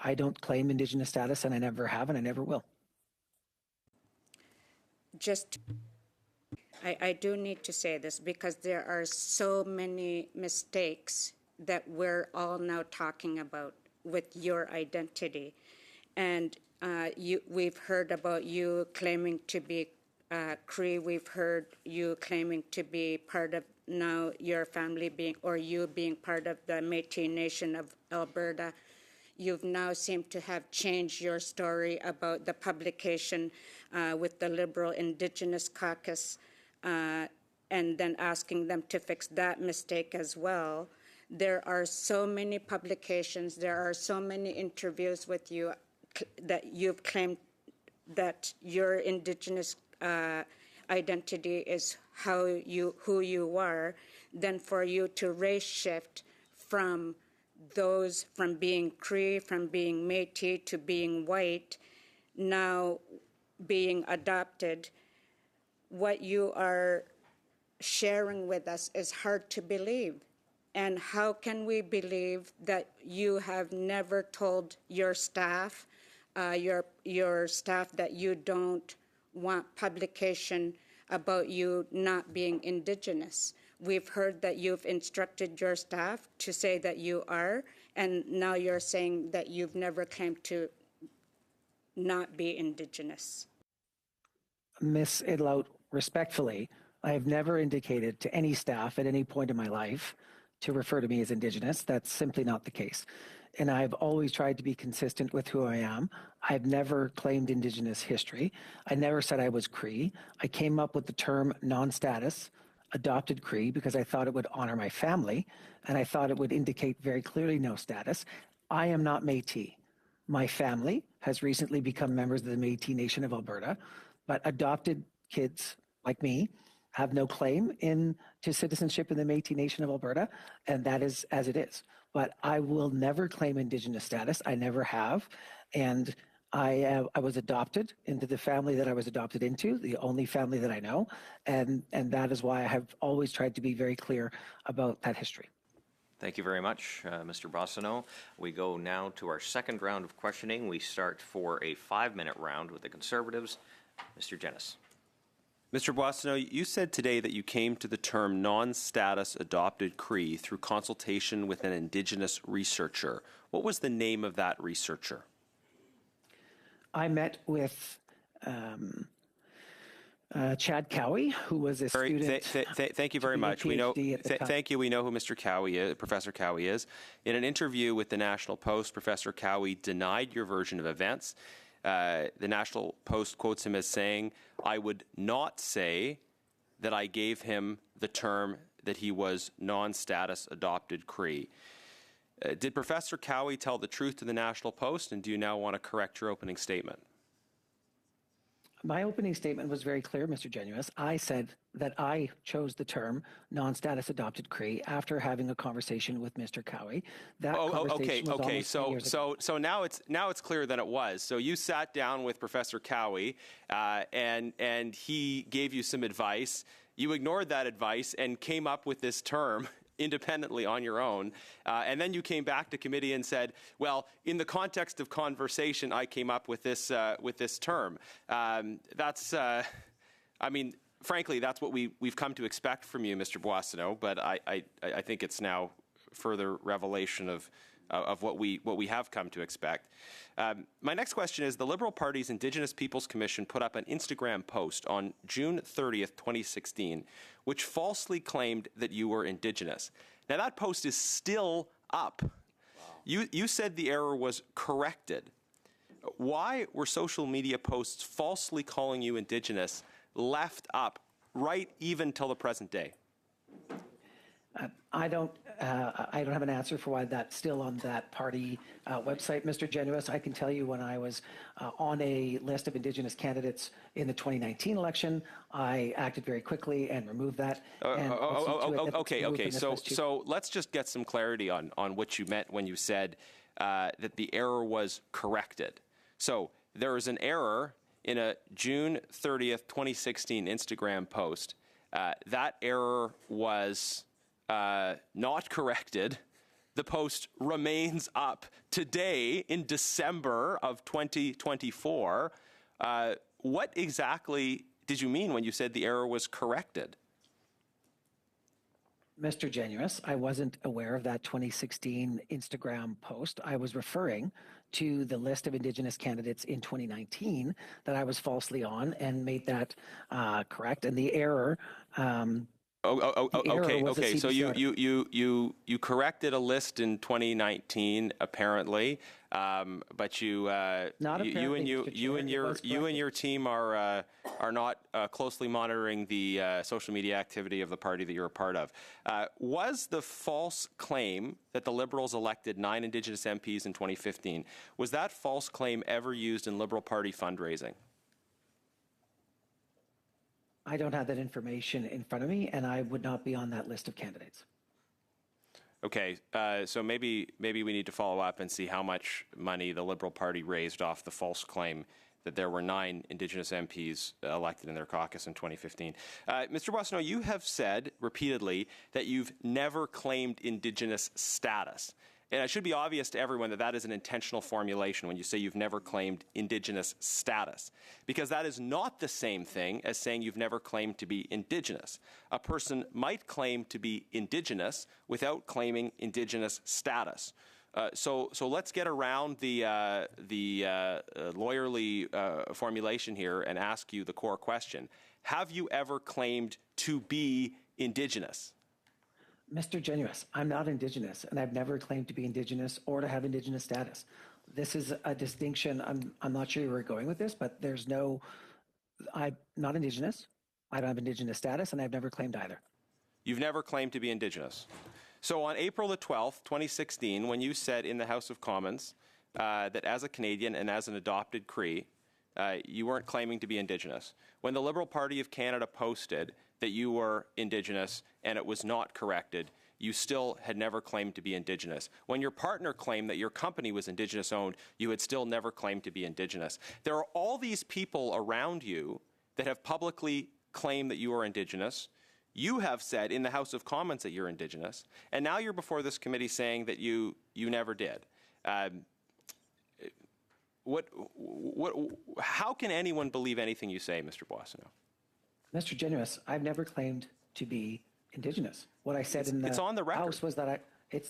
I don't claim Indigenous status, and I never have, and I never will. I do need to say this because there are so many mistakes that we're all now talking about with your identity. And we've heard about you claiming to be Cree. We've heard you claiming to be part of now your family you being part of the Métis Nation of Alberta. You've now seemed to have changed your story about the publication with the Liberal Indigenous Caucus, and then asking them to fix that mistake as well. There are so many publications, there are so many interviews with you that you've claimed that your Indigenous identity is who you are. Then for you to race shift from being Cree, from being Métis to being white, now being adopted, what you are sharing with us is hard to believe. And how can we believe that you have never told your staff, your staff, that you don't want publication about you not being Indigenous? We've heard that you've instructed your staff to say that you are, and now you're saying that you've never claimed to not be Indigenous. Ms. Idlout, respectfully, I have never indicated to any staff at any point in my life to refer to me as Indigenous. That's simply not the case. And I've always tried to be consistent with who I am. I've never claimed Indigenous history. I never said I was Cree. I came up with the term non-status, adopted Cree, because I thought it would honor my family, and I thought it would indicate very clearly no status. I am not Métis. My family has recently become members of the Métis Nation of Alberta, but adopted kids like me have no claim to citizenship in the Métis Nation of Alberta, and that is as it is. But I will never claim Indigenous status. I never have. And I was adopted into the family that I was adopted into, the only family that I know, and that is why I have always tried to be very clear about that history. Thank you very much, Mr. Bossino. We go now to our second round of questioning. We start for a 5-minute round with the Conservatives. Mr. Jennis. Mr. Boissonneau, you said today that you came to the term non-status adopted Cree through consultation with an Indigenous researcher. What was the name of that researcher? I met with Chad Cowie, who was a student. Thank you very much. We know. Thank you. We know who Mr. Cowie is, Professor Cowie is. In an interview with the National Post, Professor Cowie denied your version of events. The National Post quotes him as saying, "I would not say that I gave him the term that he was non-status adopted Cree." Did Professor Cowie tell the truth to the National Post, and do you now want to correct your opening statement? My opening statement was very clear, Mr. Genuis. I said that I chose the term non-status adopted Cree after having a conversation with Mr. Cowie. That conversation was almost 3 years ago. So now it's clear that it was. So you sat down with Professor Cowie, and he gave you some advice. You ignored that advice and came up with this term independently on your own, and then you came back to committee and said, well, in the context of conversation, I came up with this term. I mean, frankly, that's what we've come to expect from you, Mr. Boissonneau, but I think it's now further revelation of what we have come to expect. My next question is, the Liberal Party's Indigenous Peoples Commission put up an Instagram post on June 30th, 2016, which falsely claimed that you were Indigenous. Now, that post is still up. Wow. You said the error was corrected. Why were social media posts falsely calling you Indigenous left up right even till the present day? I don't have an answer for why that's still on that party website, Mr. Genuis. I can tell you when I was on a list of Indigenous candidates in the 2019 election, I acted very quickly and removed that. Okay. So let's just get some clarity on what you meant when you said that the error was corrected. So there is an error in a June 30th, 2016 Instagram post. That error was not corrected. The post remains up today in December of 2024. What exactly did you mean when you said the error was corrected? Mr. Genuis, I wasn't aware of that 2016 Instagram post. I was referring to the list of Indigenous candidates in 2019 that I was falsely on and made that correct. And the error Okay. So you corrected a list in 2019, apparently, but you and your team are not closely monitoring the social media activity of the party that you're a part of. Was the false claim that the Liberals elected 9 Indigenous MPs in 2015, was that false claim ever used in Liberal Party fundraising? I don't have that information in front of me, and I would not be on that list of candidates. Okay, so maybe we need to follow up and see how much money the Liberal Party raised off the false claim that there were 9 Indigenous MPs elected in their caucus in 2015. Mr. Boissonneau, you have said repeatedly that you've never claimed Indigenous status. And it should be obvious to everyone that that is an intentional formulation when you say you've never claimed Indigenous status, because that is not the same thing as saying you've never claimed to be Indigenous. A person might claim to be Indigenous without claiming Indigenous status. So let's get around the lawyerly formulation here and ask you the core question. Have you ever claimed to be Indigenous? Mr. Genuis, I'm not Indigenous, and I've never claimed to be Indigenous or to have Indigenous status. This is a distinction. I'm not sure where we're going with this, but I'm not Indigenous. I don't have Indigenous status, and I've never claimed either. You've never claimed to be Indigenous. So on April the 12th, 2016, when you said in the House of Commons that as a Canadian and as an adopted Cree, you weren't claiming to be Indigenous, when the Liberal Party of Canada posted that you were Indigenous and it was not corrected, you still had never claimed to be Indigenous. When your partner claimed that your company was Indigenous owned, you had still never claimed to be Indigenous. There are all these people around you that have publicly claimed that you are Indigenous. You have said in the House of Commons that you're Indigenous, and now you're before this committee saying that you never did. How can anyone believe anything you say, Mr. Boissonneau? Mr. Genuous, I've never claimed to be Indigenous. What I said in the, it's on the record. House was that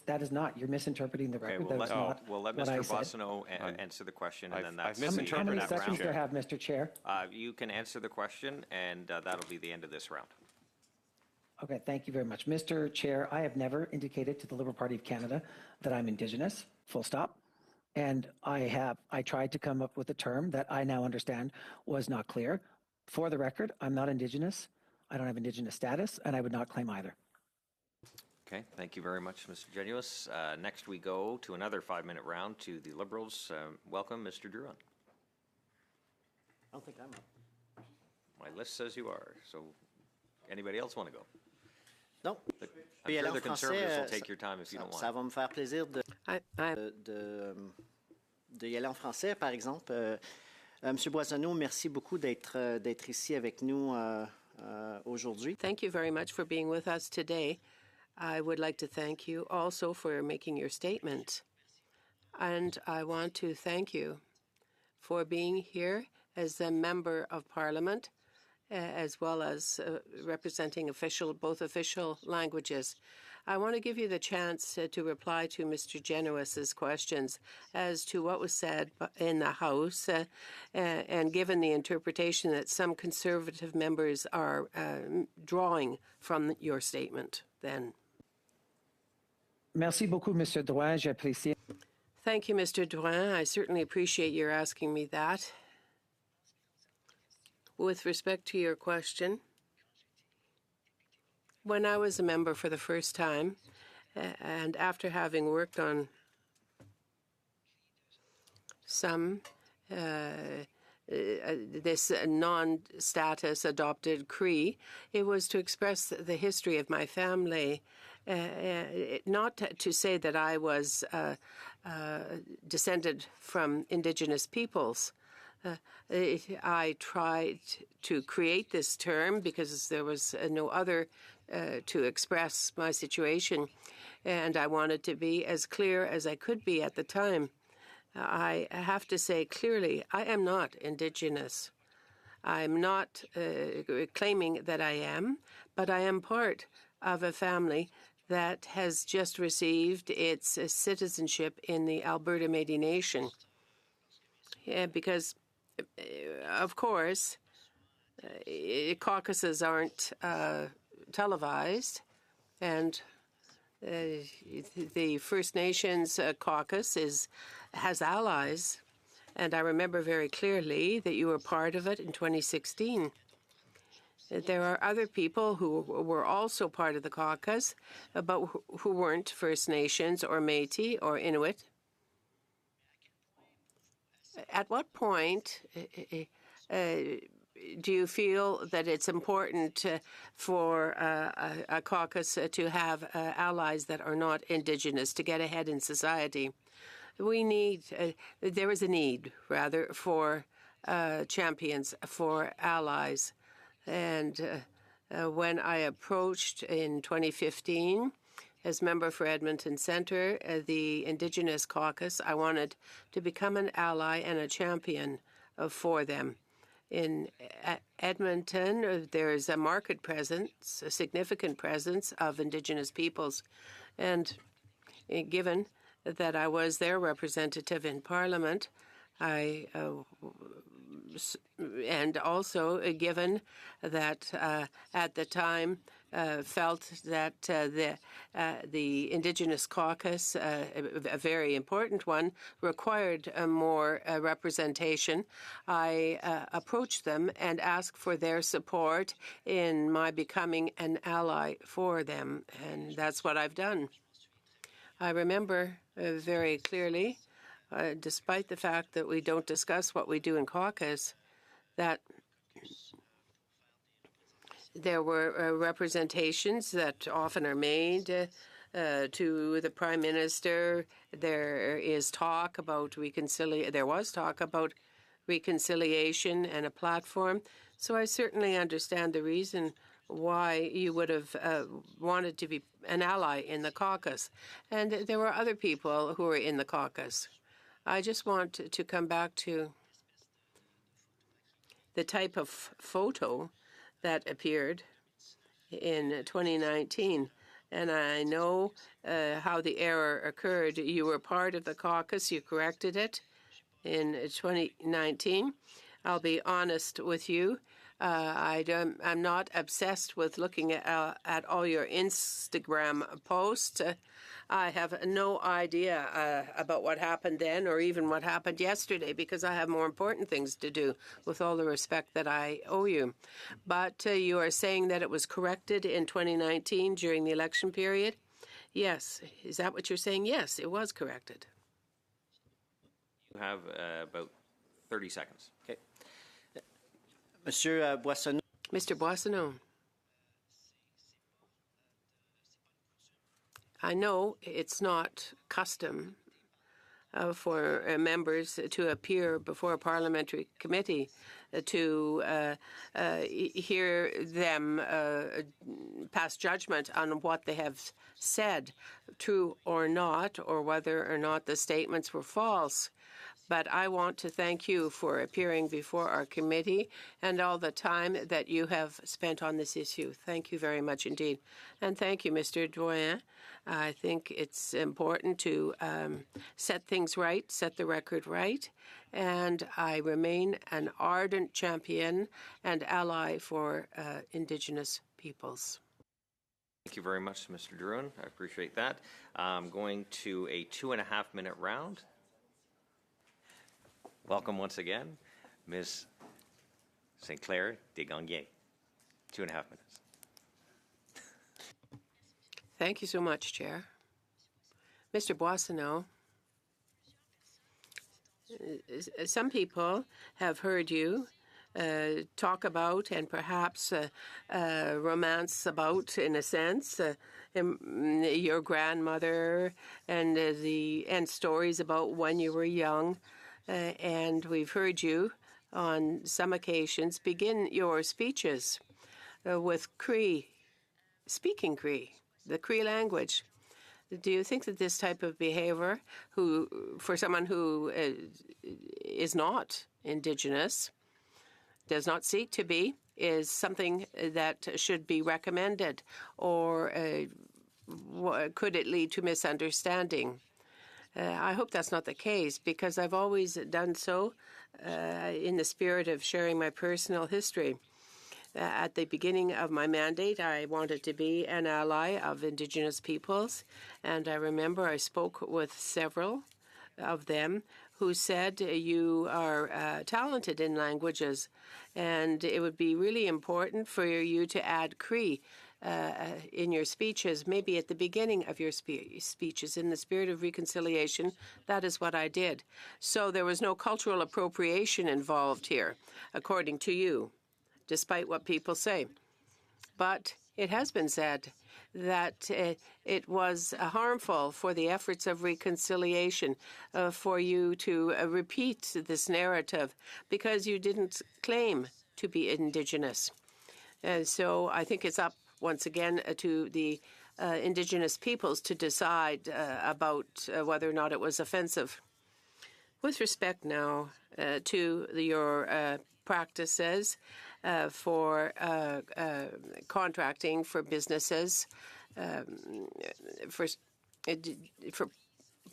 that is not. You're misinterpreting the record. We'll let Mr. Boissonneau answer the question, and then that's I've misinterpreted How many that seconds round. do I have, Mr. Chair? You can answer the question, and that'll be the end of this round. Okay, thank you very much. Mr. Chair, I have never indicated to the Liberal Party of Canada that I'm Indigenous, full stop. And I tried to come up with a term that I now understand was not clear. For the record, I'm not Indigenous. I don't have Indigenous status, and I would not claim either. Okay, thank you very much, Mr. Genuous. Next, we go to another 5-minute round to the Liberals. Welcome, Mr. Drouin. I don't think I'm up. My list says you are, so anybody else want to go? Non. I'm sure the Conservatives will take your time if you don't want. Ça va me faire plaisir de y aller en français, par exemple. Monsieur Boissonneau, merci beaucoup d'être ici avec nous aujourd'hui. Thank you very much for being with us today. I would like to thank you also for making your statement. And I want to thank you for being here as a member of Parliament, as well as representing both official languages. I want to give you the chance to reply to Mr. Genuous's questions as to what was said in the House, and given the interpretation that some Conservative members are drawing from your statement then. Merci beaucoup, Monsieur Drouin. J'apprécie. Thank you, Mr. Drouin. I certainly appreciate your asking me that. With respect to your question, when I was a member for the first time, and after having worked on some this non-status adopted Cree, it was to express the history of my family, not to say that I was descended from Indigenous peoples. I tried to create this term because there was no other to express my situation, and I wanted to be as clear as I could be at the time. I have to say clearly, I am not Indigenous. I'm not claiming that I am, but I am part of a family that has just received its citizenship in the Alberta Métis Nation. Because, of course, caucuses aren't televised, and the First Nations caucus has allies, and I remember very clearly that you were part of it in 2016. There are other people who were also part of the caucus, but who weren't First Nations or Métis or Inuit. At what point do you feel that it's important for a caucus to have allies that are not Indigenous to get ahead in society? There is a need, rather, for champions, for allies. And when I approached in 2015 as member for Edmonton Centre, the Indigenous caucus, I wanted to become an ally and a champion for them. In Edmonton, there is a market presence, a significant presence of Indigenous peoples. And given that I was their representative in Parliament, and also given that at the time felt that the Indigenous caucus, a very important one, required more representation, I approached them and asked for their support in my becoming an ally for them, and that's what I've done. I remember very clearly, despite the fact that we don't discuss what we do in caucus, that there were representations that often are made to the Prime Minister. There was talk about reconciliation and a platform. So I certainly understand the reason why you would have wanted to be an ally in the caucus. And there were other people who were in the caucus. I just want to come back to the type of photo that appeared in 2019. And I know how the error occurred. You were part of the caucus. You corrected it in 2019. I'll be honest with you. I'm not obsessed with looking at all your Instagram posts. I have no idea about what happened then or even what happened yesterday because I have more important things to do, with all the respect that I owe you. But you are saying that it was corrected in 2019 during the election period? Yes. Is that what you're saying? Yes, it was corrected. You have about 30 seconds. Okay. Monsieur Boissonneau. Mr. Boissonneau. I know it's not custom for members to appear before a parliamentary committee to hear them pass judgment on what they have said, true or not, or whether or not the statements were false. But I want to thank you for appearing before our committee and all the time that you have spent on this issue. Thank you very much indeed. And thank you, Mr. Doyen. I think it's important to set things right, set the record right. And I remain an ardent champion and ally for Indigenous peoples. Thank you very much, Mr. Drouin. I appreciate that. I'm going to a 2.5-minute round. Welcome once again, Ms. St. Clair Desgagnés. 2.5 minutes. Thank you so much, Chair. Mr. Boissonneau, some people have heard you talk about and perhaps romance about, in a sense, your grandmother and stories about when you were young. And we've heard you on some occasions begin your speeches with Cree, speaking Cree, the Cree language. Do you think that this type of behavior, for someone who is not Indigenous, does not seek to be, is something that should be recommended, or could it lead to misunderstanding? I hope that's not the case, because I've always done so in the spirit of sharing my personal history. At the beginning of my mandate, I wanted to be an ally of Indigenous peoples, and I remember I spoke with several of them who said, you are talented in languages, and it would be really important for you to add Cree in your speeches, maybe at the beginning of your speeches, in the spirit of reconciliation. That is what I did. So there was no cultural appropriation involved here, according to you, despite what people say. But it has been said that it was harmful for the efforts of reconciliation for you to repeat this narrative because you didn't claim to be Indigenous. So I think it's up once again to the Indigenous peoples to decide about whether or not it was offensive. With respect now to your practices for contracting for businesses, for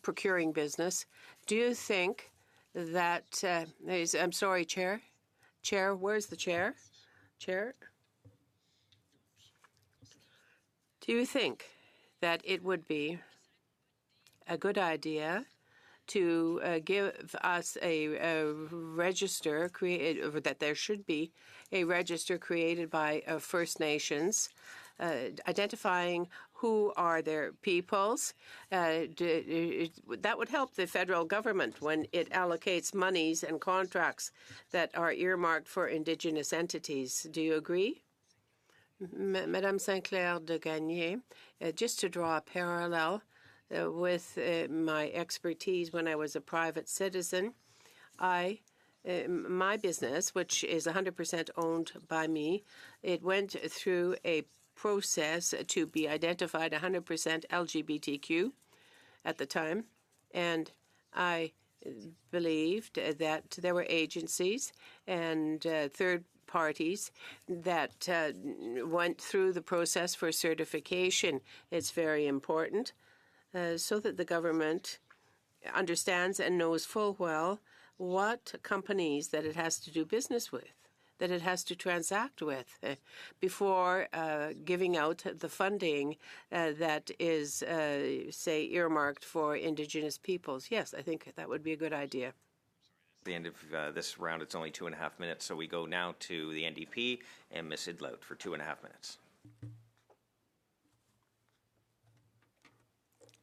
procuring business, do you think that I'm sorry, Chair? Chair, where's the chair? Chair? Do you think that it would be a good idea to give us a register, that there should be a register created by First Nations, identifying who are their peoples? That would help the federal government when it allocates monies and contracts that are earmarked for Indigenous entities. Do you agree? Madame Sinclair de Gagné, just to draw a parallel with my expertise when I was a private citizen, my business, which is 100% owned by me, it went through a process to be identified 100% LGBTQ at the time, and I believed that there were agencies and third parties that went through the process for certification. It's very important so that the government understands and knows full well what companies that it has to do business with, that it has to transact with before giving out the funding that is, say, earmarked for Indigenous peoples. Yes, I think that would be a good idea. At the end of this round, it's only 2.5 minutes, so we go now to the NDP and Ms. Idlout for 2.5 minutes.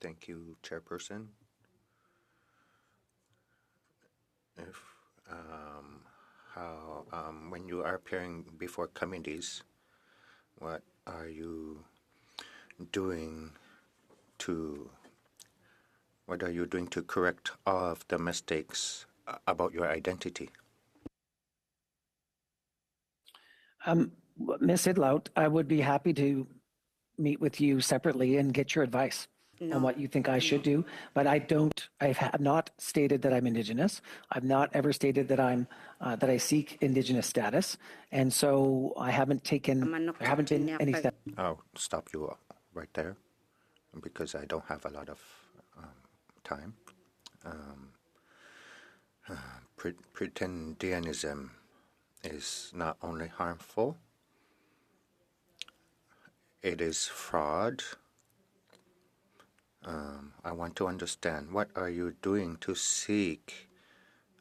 Thank you, Chairperson. If when you are appearing before committees, what are you doing to correct all of the mistakes about your identity? Ms. Idlout, I would be happy to meet with you separately and get your advice on what you think I should do. But I have not stated that I'm Indigenous. I've not ever stated that that I seek Indigenous status. And so there haven't been any steps. I'll stop you right there because I don't have a lot of time. Pretendianism is not only harmful, it is fraud. I want to understand, what are you doing to seek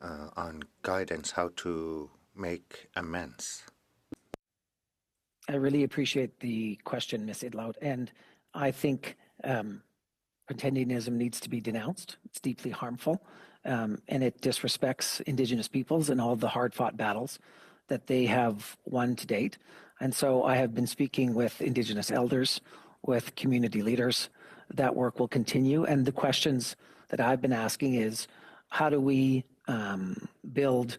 on guidance how to make amends? I really appreciate the question, Ms. Idlout, and I think pretendianism needs to be denounced. It's deeply harmful, and it disrespects Indigenous peoples and all the hard-fought battles that they have won to date. And so I have been speaking with Indigenous elders, with community leaders. That work will continue. And the questions that I've been asking is, how do we build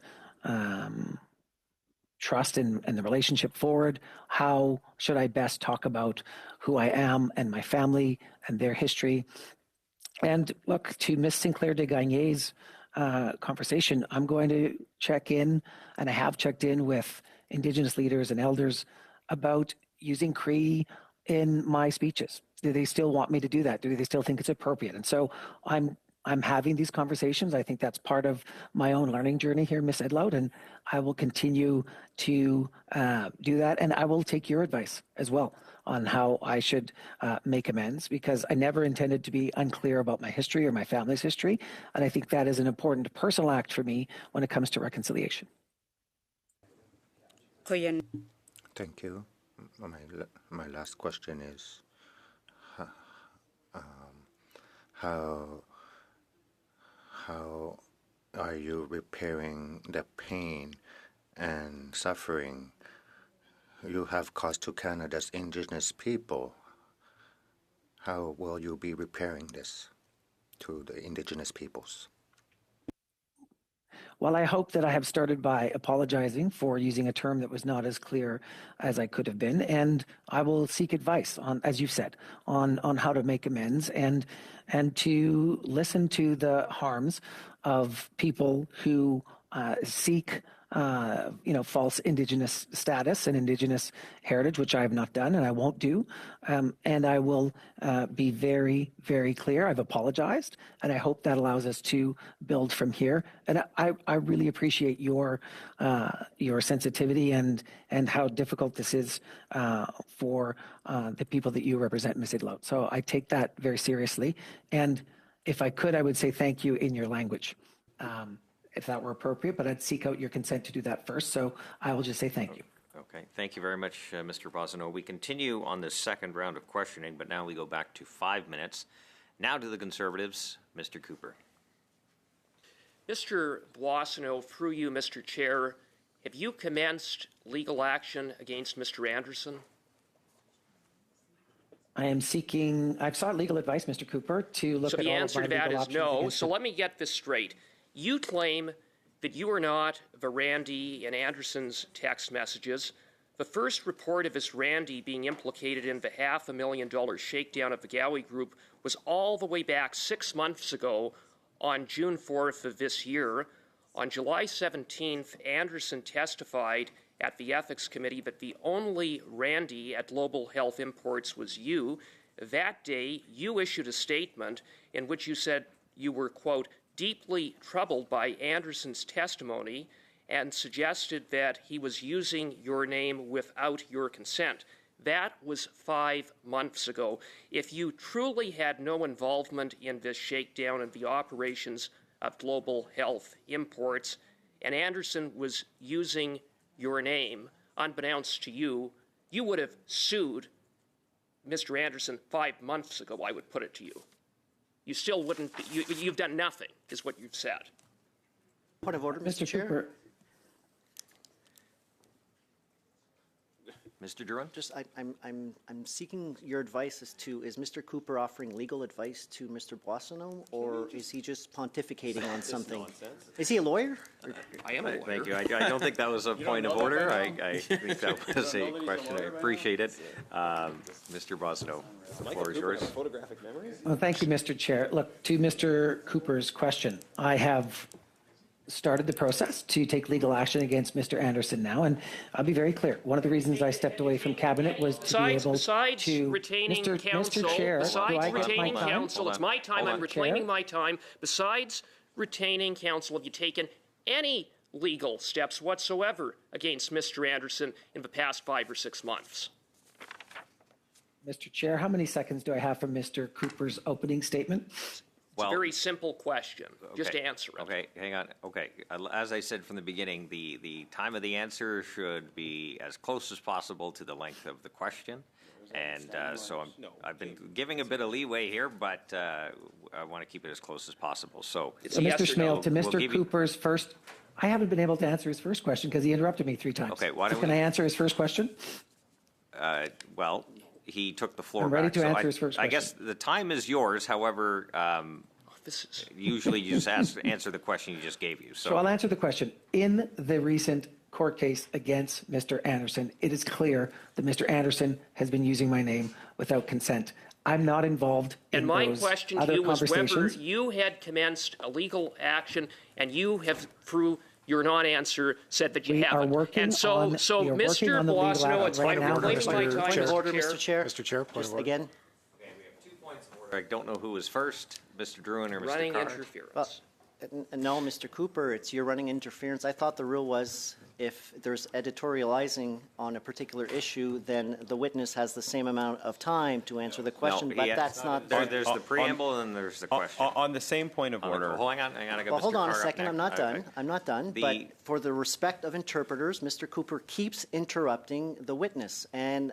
trust and the relationship forward? How should I best talk about who I am and my family and their history? And look, to Ms. Sinclair de Gagné's conversation, I'm going to check in, and I have checked in with Indigenous leaders and elders about using Cree in my speeches. Do they still want me to do that? Do they still think it's appropriate? And so I'm having these conversations. I think that's part of my own learning journey here, Ms. Idlout, and I will continue to do that. And I will take your advice as well on how I should make amends, because I never intended to be unclear about my history or my family's history. And I think that is an important personal act for me when it comes to reconciliation. Thank you. My last question is, how are you repairing the pain and suffering you have caused to Canada's Indigenous people? How will you be repairing this to the Indigenous peoples? Well, I hope that I have started by apologizing for using a term that was not as clear as I could have been, and I will seek advice on, as you said, on how to make amends and to listen to the harms of people who seek false Indigenous status and Indigenous heritage, which I have not done and I won't do. And I will be very, very clear. I've apologized, and I hope that allows us to build from here. And I really appreciate your sensitivity and how difficult this is for the people that you represent, Ms. Idlout. So I take that very seriously. And if I could, I would say thank you in your language. If that were appropriate, but I'd seek out your consent to do that first. So I will just say thank you. Okay. Thank you very much, Mr. Boissonnault. We continue on this second round of questioning, but now we go back to 5 minutes. Now to the Conservatives, Mr. Cooper. Mr. Boissonnault, through you, Mr. Chair, have you commenced legal action against Mr. Anderson? I've sought legal advice, Mr. Cooper, to look So at the all answer of to my that legal is options no. against So it. let me get this straight. You claim that you are not Randy and Anderson's text messages. The first report of this Randy being implicated in the $500,000 shakedown of the Gowie Group was all the way back 6 months ago on June 4th of this year. On July 17th, Anderson testified at the Ethics Committee that the only Randy at Global Health Imports was you. That day, you issued a statement in which you said you were, quote, deeply troubled by Anderson's testimony and suggested that he was using your name without your consent. That was 5 months ago. If you truly had no involvement in this shakedown of the operations of Global Health Imports, and Anderson was using your name, unbeknownst to you, you would have sued Mr. Anderson 5 months ago, I would put it to you. You still wouldn't, you've done nothing, is what you've said. Point of order, Mr. Chair. Cooper, Mr. Drouin? Just, I'm seeking your advice as to, is Mr. Cooper offering legal advice to Mr. Boissonneau, or is he just pontificating on something? Is he a lawyer? I am a lawyer. Thank you. I don't think that was a point of order. I think that was a question. I appreciate it. Mr. Boissonneau, the floor is yours. well, thank you, Mr. Chair. Look, to Mr. Cooper's question, I have started the process to take legal action against Mr. Anderson now, and I'll be very clear. One of the reasons I stepped away from cabinet was to be able besides to retaining counsel, Mr. Chair, besides do I get my retaining time? counsel, it's my time. I'm reclaiming Chair? my time. Besides retaining counsel, have you taken any legal steps whatsoever against Mr. Anderson in the past 5 or 6 months? Mr. Chair, how many seconds do I have from Mr. Cooper's opening statement? It's a very simple question. Just Okay. answer it. Okay, hang on. Okay, as I said from the beginning, the time of the answer should be as close as possible to the length of the question. And so I've been giving a bit of leeway here, but I want to keep it as close as possible. So, So, Mr. Schmale, to Mr. Cooper's first, I haven't been able to answer his first question because he interrupted me 3 times. Okay, why don't Can I answer his first question? Well, he took the floor I'm ready back. to so answer his first I guess the time is yours. However, usually you just answer the question you just gave you. So I'll answer the question. In the recent court case against Mr. Anderson, it is clear that Mr. Anderson has been using my name without consent. I'm not involved in And my those question other to you was whether conversations. you had commenced a legal action and you have, through your non-answer, said that you We are haven't. working And so, on- we are working Mr. on the legal Boissonneau, action it's right my now, reclaiming my time, Point of order, Mr. Mr. Chair. Mr. Chair, point Just of order. again, I don't know who was first, Mr. Drouin or Mr. Running Carr. interference. no, Mr. Cooper, it's your running interference. I thought the rule was if there's editorializing on a particular issue, then the witness has the same amount of time to answer the question, but that's not. There's the preamble and there's the question. On the same point of order. Hang on. I got Well, Mr. hold on a Carr up second. I'm next. not done. Okay. I'm not done. But for the respect of interpreters, Mr. Cooper keeps interrupting the witness. And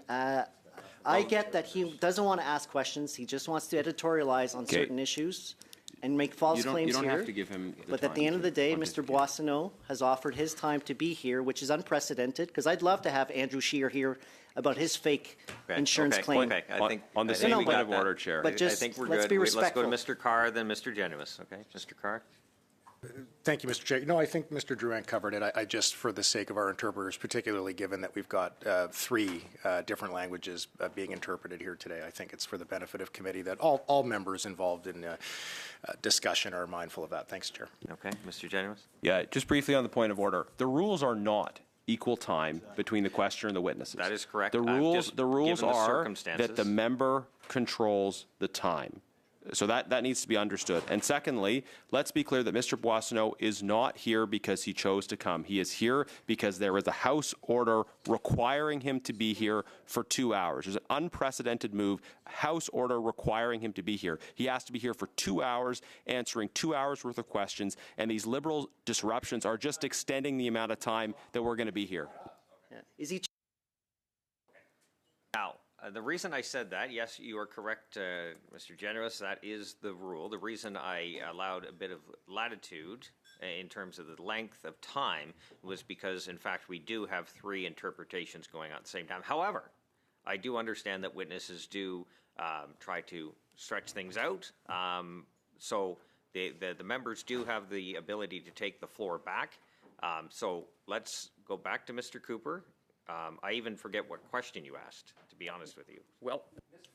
I get that he doesn't want to ask questions. He just wants to editorialize on certain issues and make false claims You don't here. have to give him the But at the time end of to the day, Mr. Boissonneau has offered his time to be here, which is unprecedented, because I'd love to have Andrew Scheer here about his fake insurance claim. Okay, I think on the I same think we point got of that. order, Chair. But I just think we're let's good. be Let's go respectful. to Mr. Carr, then Mr. Genuis. Okay, Mr. Carr. Thank you, Mr. Chair. I think Mr. Drouin covered it. I just, for the sake of our interpreters, particularly given that we've got 3 different languages being interpreted here today, I think it's for the benefit of committee that all members involved in discussion are mindful of that. Thanks, Chair. Okay, Mr. Genuis. Yeah, just briefly on the point of order. The rules are not equal time between the questioner and the witnesses. That is correct. The I've rules, just the rules given the are circumstances. that the member controls the time. So that needs to be understood. And secondly, let's be clear that Mr. Boissonneau is not here because he chose to come. He is here because there is a House order requiring him to be here for 2 hours. There's an unprecedented move, House order requiring him to be here. He has to be here for 2 hours, answering 2 hours worth of questions, and these liberal disruptions are just extending the amount of time that we're going to be here. Yeah. Is he? Now, the reason I said that, yes, you are correct, Mr. Generous, that is the rule. The reason I allowed a bit of latitude in terms of the length of time was because, in fact, we do have 3 interpretations going on at the same time. However, I do understand that witnesses do try to stretch things out. So the members do have the ability to take the floor back. So let's go back to Mr. Cooper. I even forget what question you asked, to be honest with you. Well,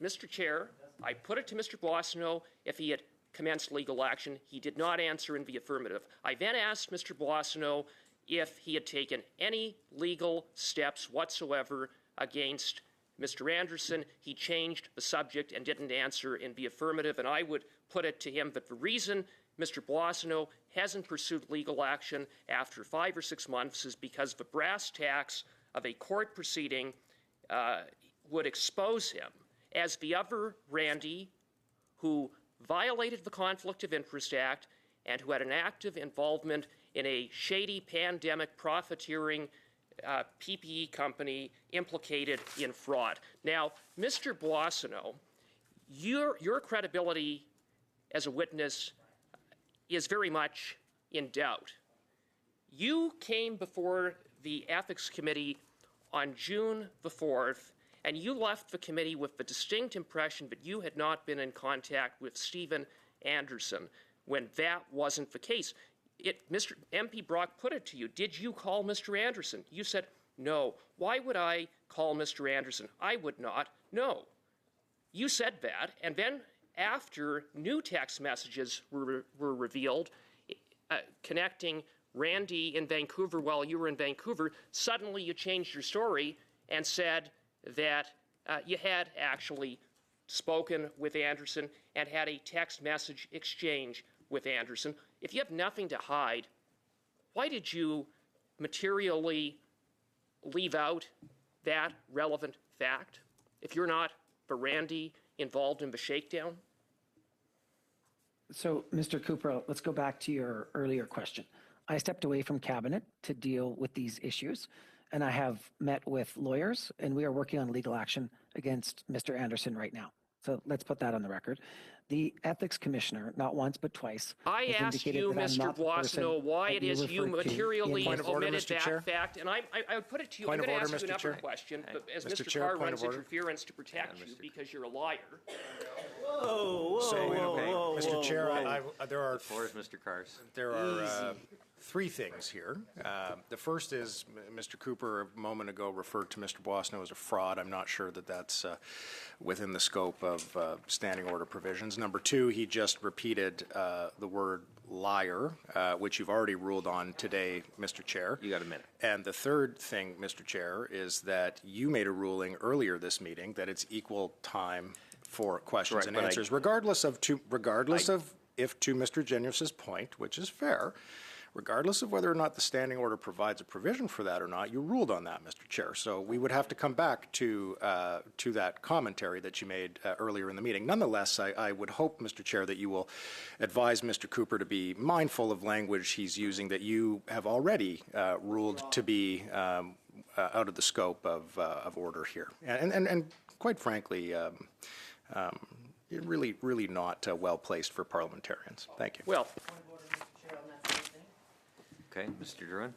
Mr. Chair, I put it to Mr. Boissonnault if he had commenced legal action. He did not answer in the affirmative. I then asked Mr. Boissonnault if he had taken any legal steps whatsoever against Mr. Anderson. He changed the subject and didn't answer in the affirmative, and I would put it to him that the reason Mr. Boissonnault hasn't pursued legal action after 5 or 6 months is because the brass tacks of a court proceeding would expose him as the other Randy who violated the Conflict of Interest Act and who had an active involvement in a shady pandemic profiteering PPE company implicated in fraud. Now, Mr. Boissonnault, your credibility as a witness is very much in doubt. You came before the Ethics Committee on June the 4th, and you left the committee with the distinct impression that you had not been in contact with Stephen Anderson, when that wasn't the case. Mr. MP Brock put it to you, did you call Mr. Anderson? You said, no. Why would I call Mr. Anderson? I would not. No. You said that, and then after new text messages were revealed connecting Randy in Vancouver while you were in Vancouver, suddenly you changed your story and said that you had actually spoken with Anderson and had a text message exchange with Anderson. If you have nothing to hide, why did you materially leave out that relevant fact if you're not the Randy involved in the shakedown? So, Mr. Cooper, let's go back to your earlier question. I stepped away from cabinet to deal with these issues, and I have met with lawyers, and we are working on legal action against Mr. Anderson right now. So let's put that on the record. The ethics commissioner, not once but twice, I asked you, Mr. Boissonnault, why it is you materially omitted that fact, and I would put it to you. I'm going to ask you another question, but as Mr. Carr runs interference to protect you because you're a liar. Whoa, Mr. Chair, there are. The floor is Mr. Carr's. There are 3 things here. The first is Mr. Cooper a moment ago referred to Mr. Boissonnault as a fraud. I'm not sure that that's within the scope of standing order provisions. Number 2, he just repeated the word liar, which you've already ruled on today, Mr. Chair. You got a minute. And the third thing, Mr. Chair, is that you made a ruling earlier this meeting that it's equal time for questions and answers, regardless of if to Mr. Genius's point, which is fair, regardless of whether or not the standing order provides a provision for that or not, you ruled on that, Mr. Chair. So we would have to come back to that commentary that you made earlier in the meeting. Nonetheless, I would hope, Mr. Chair, that you will advise Mr. Cooper to be mindful of language he's using that you have already ruled to be out of the scope of order here. And quite frankly, you're really not well placed for parliamentarians. Thank you. Well. Okay, Mr. Drouin.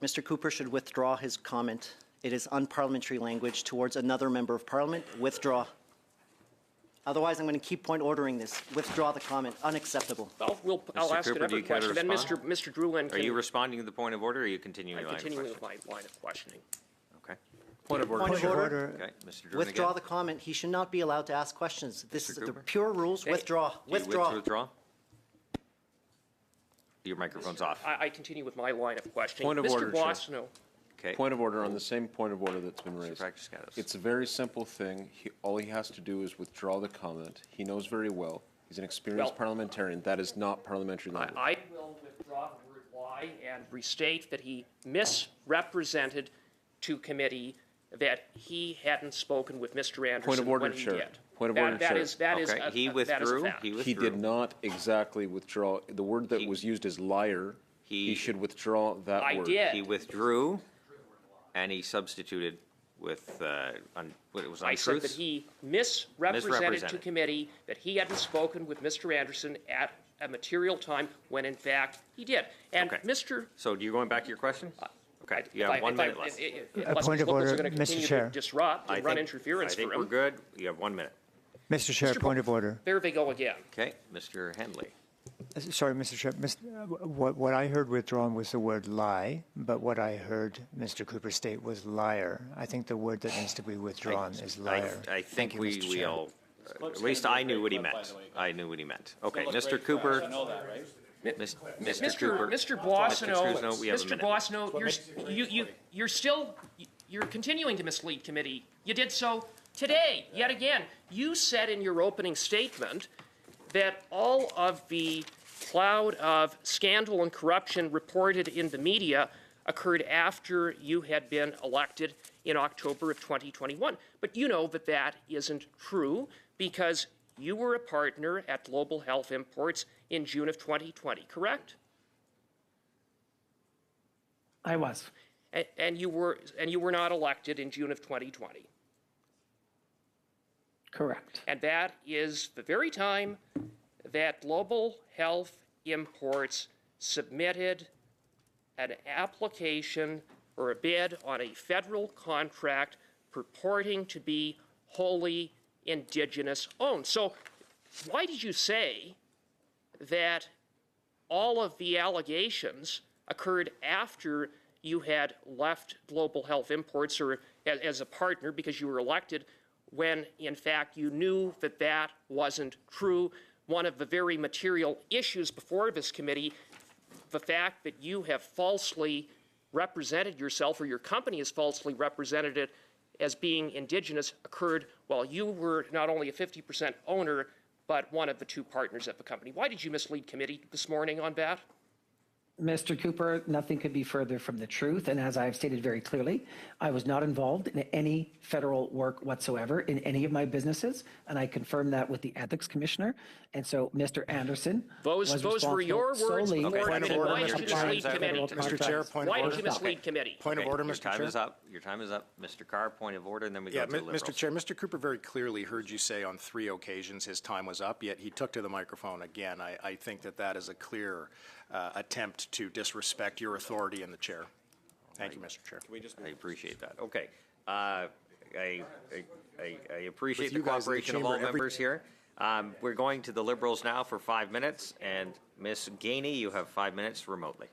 Mr. Cooper should withdraw his comment. It is unparliamentary language towards another member of parliament. Withdraw. Otherwise, I'm going to keep point ordering this. Withdraw the comment. Unacceptable. I'll ask another question. Then Mr. Drouin can... Are you responding to the point of order, or are you continuing I'm continuing with my line of questioning. Okay. Point of order. Okay, Mr. Drouin Withdraw again. the comment. He should not be allowed to ask questions. This is the Cooper? pure rules. Okay. Withdraw. Withdraw. Withdraw. Your microphone's off. I continue with my line of questioning. Point of Mr. order, Boissonnault. Okay. Point of order on the same point of order that's been raised. Status. It's a very simple thing. All he has to do is withdraw the comment. He knows very well. He's an experienced parliamentarian. That is not parliamentary language. I will withdraw the word lie and restate that he misrepresented to committee that he hadn't spoken with Mr. Anderson Point of order, when he Chair. did. Point of order, Chair. He withdrew. He did not exactly withdraw. The word that was used is liar. He should withdraw that word. He withdrew, and he substituted with what it was untruths. I said that he misrepresented to committee that he hadn't spoken with Mr. Anderson at a material time when in fact he did. And Mr. So you're going back to your question? Okay, you have 1 minute left. Point of order, Mr. Chair. Disrupt and run interference I think for him. we're good. You have 1 minute. Mr. Chair, point of order. There they go again. Okay, Mr. Henley. Sorry, Mr. Chair. What I heard withdrawn was the word lie, but what I heard Mr. Cooper state was liar. I think the word that needs to be withdrawn is liar. I think we all, at least I knew what he meant. I knew what he meant. Okay, Mr. Cooper. Mr. Cooper. Mr. Boissonneau, you're continuing to mislead committee. You did so today, yet again. You said in your opening statement that all of the cloud of scandal and corruption reported in the media occurred after you had been elected in October of 2021. But you know that that isn't true because you were a partner at Global Health Imports in June of 2020, correct? I was. And you were not elected in June of 2020. Correct. And that is the very time that Global Health Imports submitted an application or a bid on a federal contract purporting to be wholly Indigenous owned. So why did you say that all of the allegations occurred after you had left Global Health Imports or as a partner because you were elected when, in fact, you knew that that wasn't true? One of the very material issues before this committee, the fact that you have falsely represented yourself or your company has falsely represented it as being Indigenous, occurred while you were not only a 50% owner, but one of the two partners at the company. Why did you mislead committee this morning on that? Mr. Cooper, nothing could be further from the truth. And as I've stated very clearly, I was not involved in any federal work whatsoever in any of my businesses. And I confirmed that with the ethics commissioner. And so Mr. Anderson those were your words. Solely Why did you mislead committee? Mr. Chair, point of order. Why did you mislead committee? Point of order, Mr. Chair. Your time is up. Mr. Carr, point of order, and then we go to the Liberals. Mr. Chair, Mr. Cooper very clearly heard you say on 3 occasions his time was up, yet he took to the microphone again. I think that is a clear attempt to disrespect your authority in the chair. Thank you, Mr. Chair. I appreciate that. Okay. I appreciate the cooperation of all members here. We're going to the Liberals now for 5 minutes, and Ms. Gainey, you have 5 minutes remotely.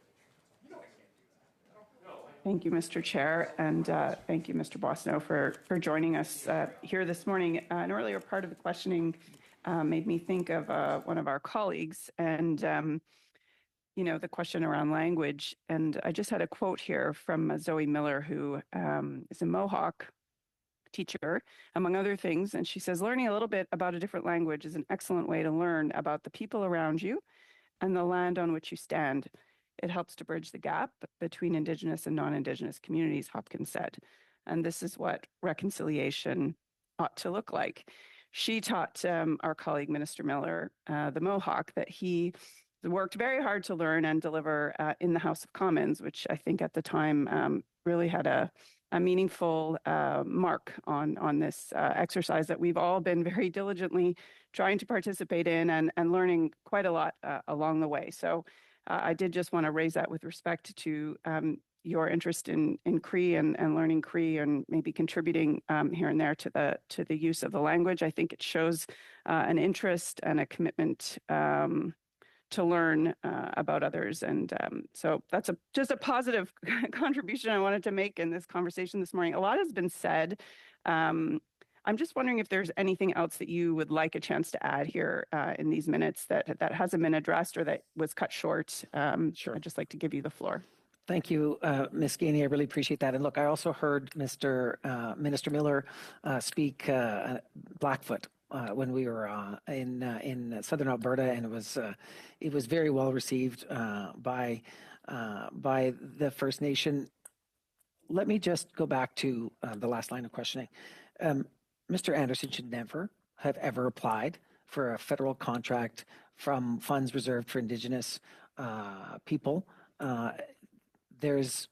Thank you, Mr. Chair, and thank you, Mr. Boissonneau, for joining us here this morning. An earlier part of the questioning made me think of one of our colleagues and the question around language. And I just had a quote here from Zoe Miller, who is a Mohawk teacher, among other things. And she says, learning a little bit about a different language is an excellent way to learn about the people around you and the land on which you stand. It helps to bridge the gap between Indigenous and non-Indigenous communities, Hopkins said. And this is what reconciliation ought to look like. She taught our colleague, Minister Miller, the Mohawk, that he worked very hard to learn and deliver in the House of Commons, which I think at the time really had a meaningful mark on this exercise that we've all been very diligently trying to participate in and learning quite a lot along the way. So I did just want to raise that with respect to your interest in Cree and learning Cree and maybe contributing here and there to the use of the language. I think it shows an interest and a commitment to learn about others. And so that's just a positive contribution I wanted to make in this conversation this morning. A lot has been said. I'm just wondering if there's anything else that you would like a chance to add here in these minutes that hasn't been addressed or that was cut short. Sure. I'd just like to give you the floor. Thank you, Ms. Gainey. I really appreciate that. And look, I also heard Minister Miller speak Blackfoot when we were in southern Alberta, and it was very well received by the First Nation. Let me just go back to the last line of questioning. Mr. Anderson should never have ever applied for a federal contract from funds reserved for Indigenous people. There's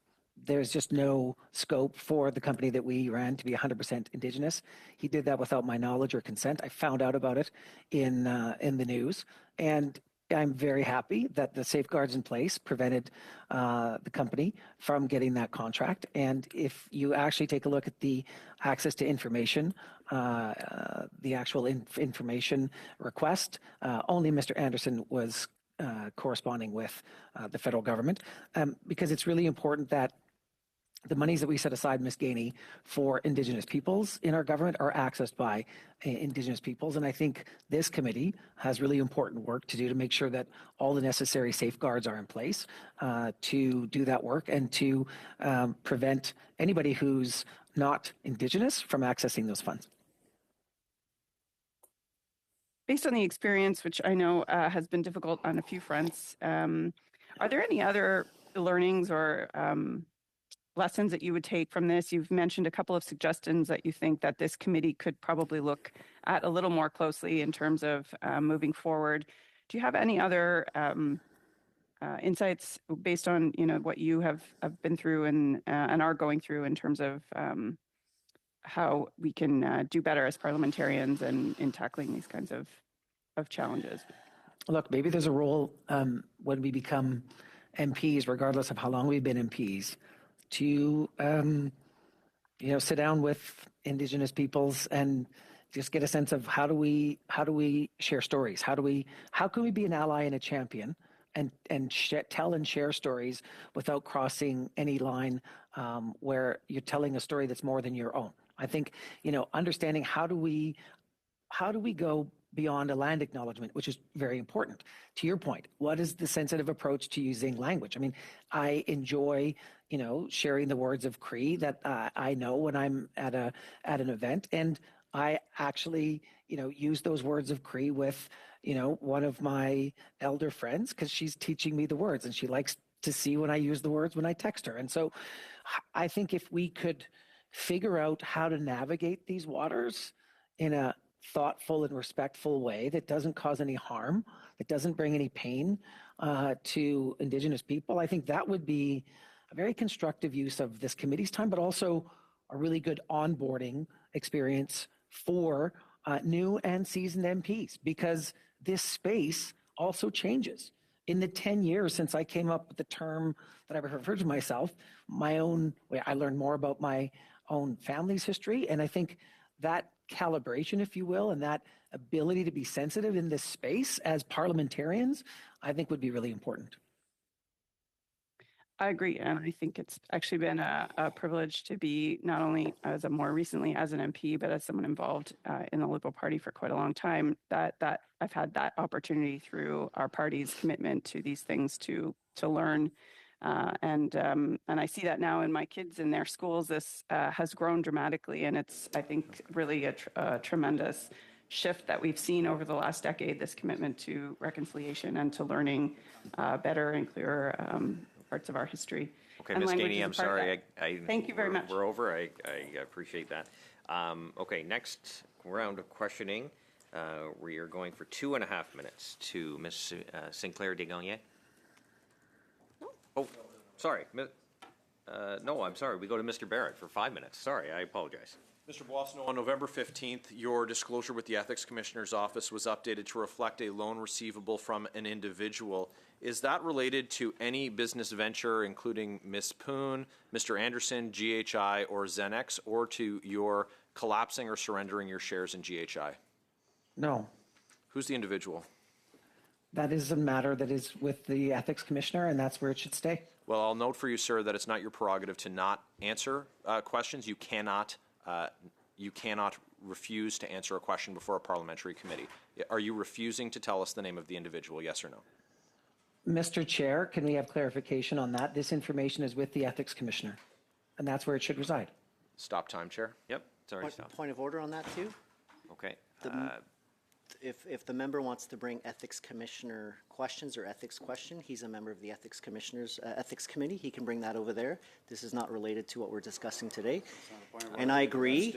just no scope for the company that we ran to be 100% Indigenous. He did that without my knowledge or consent. I found out about it in the news. And I'm very happy that the safeguards in place prevented the company from getting that contract. And if you actually take a look at the access to information, the actual information request, only Mr. Anderson was corresponding with the federal government, because it's really important that the monies that we set aside, Ms. Gainey, for Indigenous peoples in our government are accessed by Indigenous peoples. And I think this committee has really important work to do to make sure that all the necessary safeguards are in place to do that work and to prevent anybody who's not Indigenous from accessing those funds. Based on the experience, which I know has been difficult on a few fronts, are there any other learnings or lessons that you would take from this? You've mentioned a couple of suggestions that you think that this committee could probably look at a little more closely in terms of moving forward. Do you have any other insights based on what you have been through and are going through in terms of how we can do better as parliamentarians and in tackling these kinds of challenges? Look, maybe there's a role when we become MPs, regardless of how long we've been MPs, to sit down with Indigenous peoples and just get a sense of how do we share stories? How can we be an ally and a champion and tell and share stories without crossing any line where you're telling a story that's more than your own? I think understanding how do we go beyond a land acknowledgement, which is very important. To your point, what is the sensitive approach to using language? I mean, I enjoy sharing the words of Cree that I know when I'm at an event, and I actually use those words of Cree with one of my elder friends because she's teaching me the words, and she likes to see when I use the words when I text her. And so I think if we could figure out how to navigate these waters in a thoughtful and respectful way that doesn't cause any harm, that doesn't bring any pain to Indigenous people, I think that would be a very constructive use of this committee's time, but also a really good onboarding experience for new and seasoned MPs, because this space also changes. In the 10 years since I came up with the term that I referred to myself, I learned more about my own family's history, and I think that calibration, if you will, and that ability to be sensitive in this space as parliamentarians, I think would be really important. I agree, and I think it's actually been a privilege to be not only more recently as an MP, but as someone involved in the Liberal Party for quite a long time. That I've had that opportunity through our party's commitment to these things to learn, and I see that now in my kids in their schools. This has grown dramatically, and it's, I think, really a tremendous shift that we've seen over the last decade. This commitment to reconciliation and to learning better and clearer parts of our history. Okay, Ms. Gainey, I'm sorry. Thank you very much. We're over. I appreciate that. Okay, next round of questioning. We are going for 2.5 minutes to Ms. Sinclair Desgagnés. Oh, sorry. No, I'm sorry. We go to Mr. Barrett for 5 minutes. Sorry, I apologize. Mr. Boissonnault, on November 15th, your disclosure with the Ethics Commissioner's Office was updated to reflect a loan receivable from an individual. Is that related to any business venture, including Ms. Poon, Mr. Anderson, GHI, or Xenex, or to your collapsing or surrendering your shares in GHI? No. Who's the individual? That is a matter that is with the Ethics Commissioner, and that's where it should stay. Well, I'll note for you, sir, that it's not your prerogative to not answer questions. You cannot refuse to answer a question before a parliamentary committee. Are you refusing to tell us the name of the individual, yes or no? Mr. Chair, can we have clarification on that? This information is with the Ethics Commissioner, and that's where it should reside. Stop time, Chair. Yep, sorry, stop. Point of order on that, too? Okay. If the member wants to bring Ethics Commissioner questions or ethics question, he's a member of the Ethics Commissioner's Ethics Committee. He can bring that over there. This is not related to what we're discussing today. And I agree.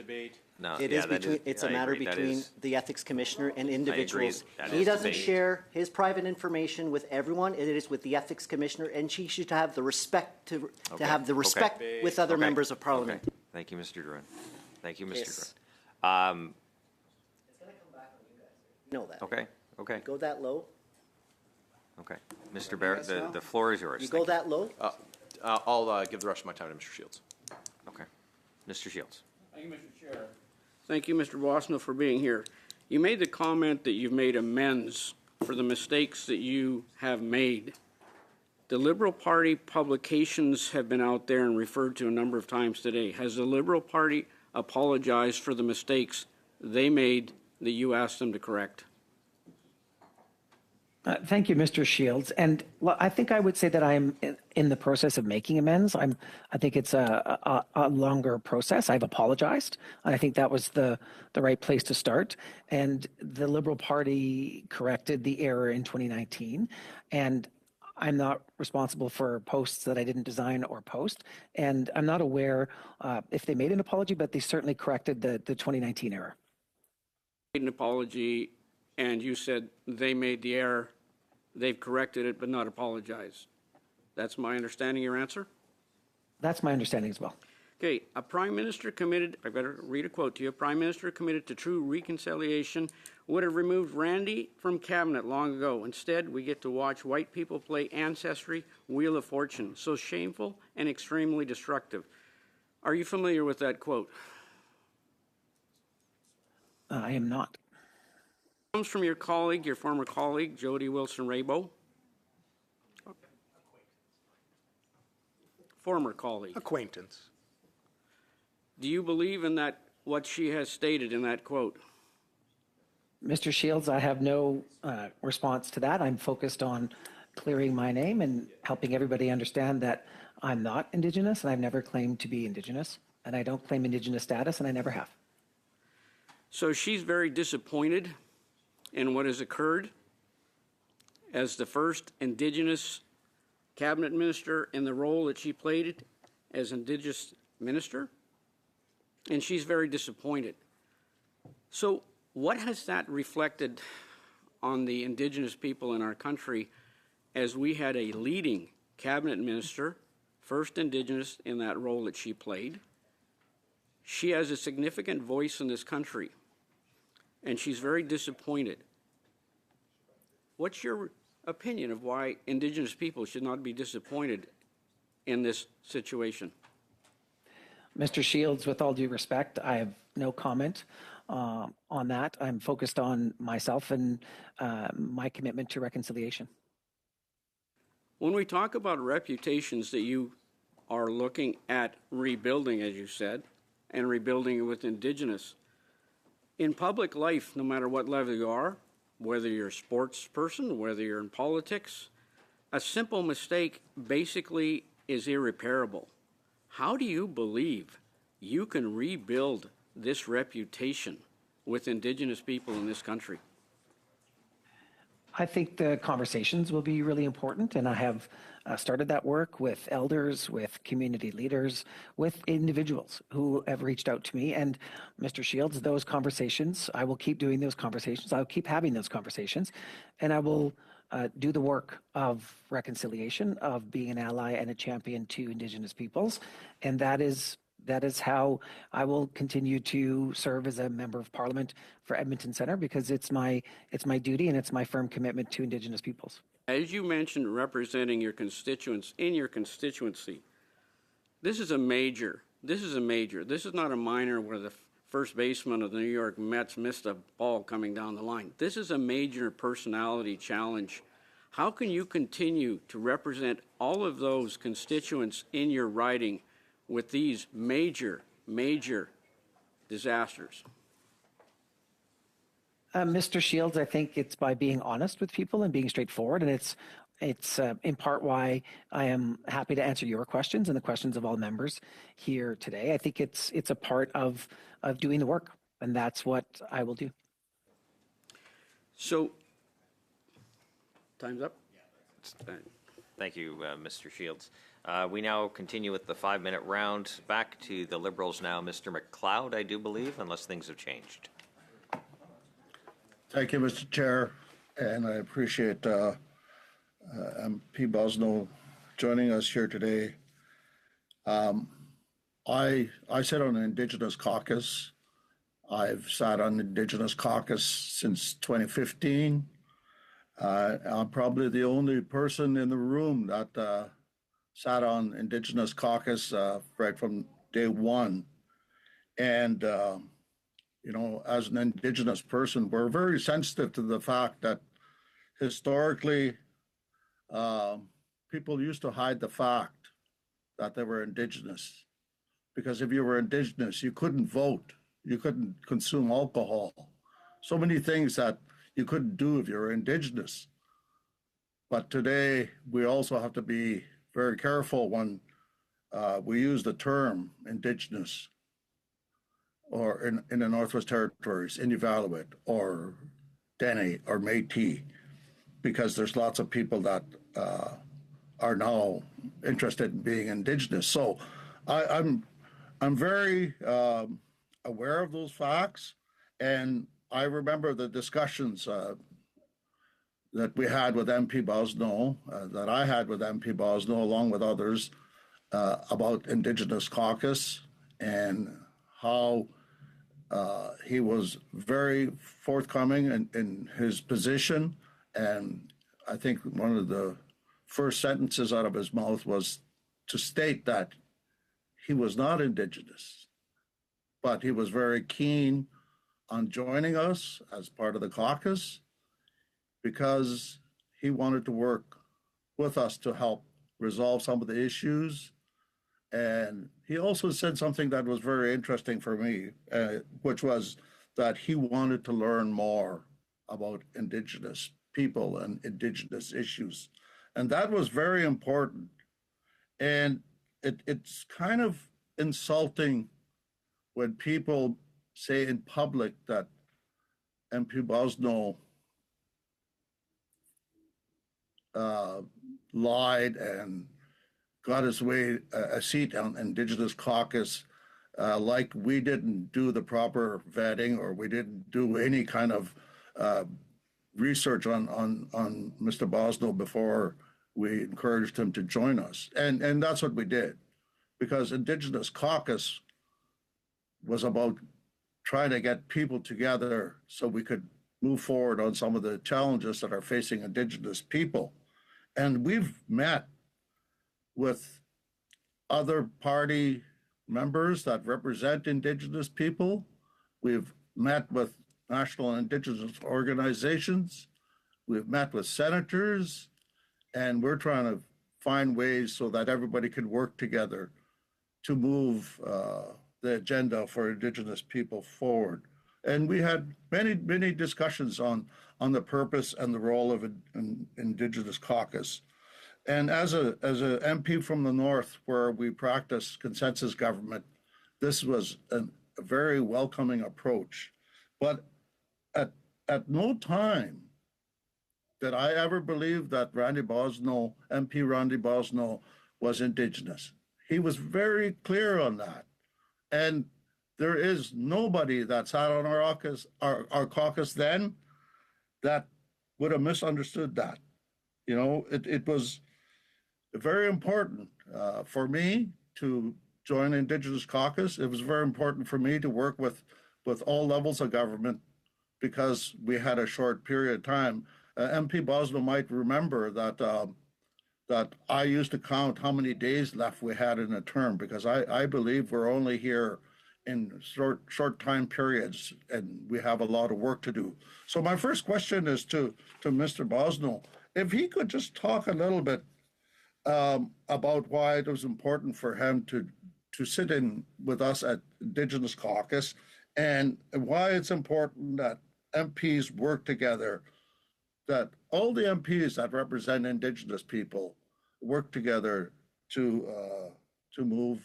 No, it's a matter between the Ethics Commissioner and individuals. He doesn't share his private information with everyone. It is with the Ethics Commissioner, and she should have the respect to have the respect with other members of Parliament. Okay. Thank you, Mr. Drouin. Thank you, Mr. Yes. Drouin. Know that. Okay. Go that low. Okay. Mr. Barrett, the floor is yours. You go that low? I'll give the rest of my time to Mr. Shields. Okay. Mr. Shields. Thank you, Mr. Chair. Thank you, Mr. Wasno, for being here. You made the comment that you've made amends for the mistakes that you have made. The Liberal Party publications have been out there and referred to a number of times today. Has the Liberal Party apologized for the mistakes they made that you asked them to correct? Thank you, Mr. Shields. And I think I would say that I am in the process of making amends. I think it's a longer process. I've apologized. I think that was the right place to start. And the Liberal Party corrected the error in 2019. And I'm not responsible for posts that I didn't design or post. And I'm not aware if they made an apology, but they certainly corrected the 2019 error. Made an apology, and you said they made the error, they've corrected it, but not apologized. That's my understanding, your answer? That's my understanding as well. Okay, a prime minister committed, I've got to read a quote to you, a prime minister committed to true reconciliation would have removed Randy from cabinet long ago. Instead, we get to watch white people play Ancestry, Wheel of Fortune. So shameful and extremely destructive. Are you familiar with that quote? I am not. Comes from your colleague, your former colleague, Jody Wilson-Raybould. Former colleague. Acquaintance. Do you believe in that, what she has stated in that quote? Mr. Shields, I have no response to that. I'm focused on clearing my name and helping everybody understand that I'm not Indigenous and I've never claimed to be Indigenous, and I don't claim Indigenous status, and I never have. So she's very disappointed in what has occurred as the first Indigenous cabinet minister in the role that she played as Indigenous minister, and she's very disappointed. So what has that reflected on the Indigenous people in our country as we had a leading cabinet minister, first Indigenous in that role that she played? She has a significant voice in this country, and she's very disappointed. What's your opinion of why Indigenous people should not be disappointed in this situation? Mr. Shields, with all due respect, I have no comment on that. I'm focused on myself and my commitment to reconciliation. When we talk about reputations that you are looking at rebuilding, as you said, and rebuilding with Indigenous, in public life, no matter what level you are, whether you're a sports person, whether you're in politics, a simple mistake basically is irreparable. How do you believe you can rebuild this reputation with Indigenous people in this country? I think the conversations will be really important, and I have started that work with elders, with community leaders, with individuals who have reached out to me. And Mr. Shields, those conversations, I will keep doing those conversations. I'll keep having those conversations, and I will do the work of reconciliation, of being an ally and a champion to Indigenous peoples. And that is how I will continue to serve as a member of Parliament for Edmonton Centre, because it's my duty and it's my firm commitment to Indigenous peoples. As you mentioned, representing your constituents in your constituency, this is major. This is not a minor where the first baseman of the New York Mets missed a ball coming down the line. This is a major personality challenge. How can you continue to represent all of those constituents in your riding with these major disasters? Mr. Shields, I think it's by being honest with people and being straightforward, and it's in part why I am happy to answer your questions and the questions of all members here today. I think it's a part of doing the work, and that's what I will do. So, time's up. Thank you, Mr. Shields. We now continue with the 5-minute round. Back to the Liberals now. Mr. McLeod, I do believe, unless things have changed. Thank you, Mr. Chair, and I appreciate MP Bosno joining us here today. I sit on an Indigenous caucus. I've sat on the Indigenous caucus since 2015. I'm probably the only person in the room that sat on Indigenous caucus right from day one. And, you know, as an Indigenous person, we're very sensitive to the fact that historically, people used to hide the fact that they were Indigenous. Because if you were Indigenous, you couldn't vote, you couldn't consume alcohol. So many things that you couldn't do if you were Indigenous. But today, we also have to be very careful when we use the term Indigenous, or in the Northwest Territories, Inuvialuit, or Dene, or Métis, because there's lots of people that are now interested in being Indigenous. So I'm very aware of those facts, and I remember the discussions that we had with MP Bosno, that I had with MP Bosno, along with others, about Indigenous caucus, and how he was very forthcoming in his position. And I think one of the first sentences out of his mouth was to state that he was not Indigenous, but he was very keen on joining us as part of the caucus because he wanted to work with us to help resolve some of the issues. And he also said something that was very interesting for me, which was that he wanted to learn more about Indigenous people and Indigenous issues. And that was very important. And it's kind of insulting when people say in public that MP Bosno lied and got his way a seat on Indigenous caucus, like we didn't do the proper vetting or we didn't do any kind of research on Mr. Bosno before we encouraged him to join us. And that's what we did, because Indigenous caucus was about trying to get people together so we could move forward on some of the challenges that are facing Indigenous people. And we've met with other party members that represent Indigenous people. We've met with national Indigenous organizations. We've met with senators, and we're trying to find ways so that everybody can work together to move the agenda for Indigenous people forward. And we had many discussions on the purpose and the role of an Indigenous caucus. And as a MP from the North, where we practice consensus government, this was a very welcoming approach. But at no time did I ever believe that MP Randy Bosno was Indigenous. He was very clear on that. And there is nobody that sat on our caucus then that would have misunderstood that. You know, it was very important for me to join Indigenous caucus. It was very important for me to work with all levels of government because we had a short period of time. MP Bosno might remember that I used to count how many days left we had in a term, because I believe we're only here in short time periods and we have a lot of work to do. So my first question is to Mr. Bosno, if he could just talk a little bit about why it was important for him to sit in with us at Indigenous caucus, and why it's important that MPs work together, that all the MPs that represent Indigenous people work together to move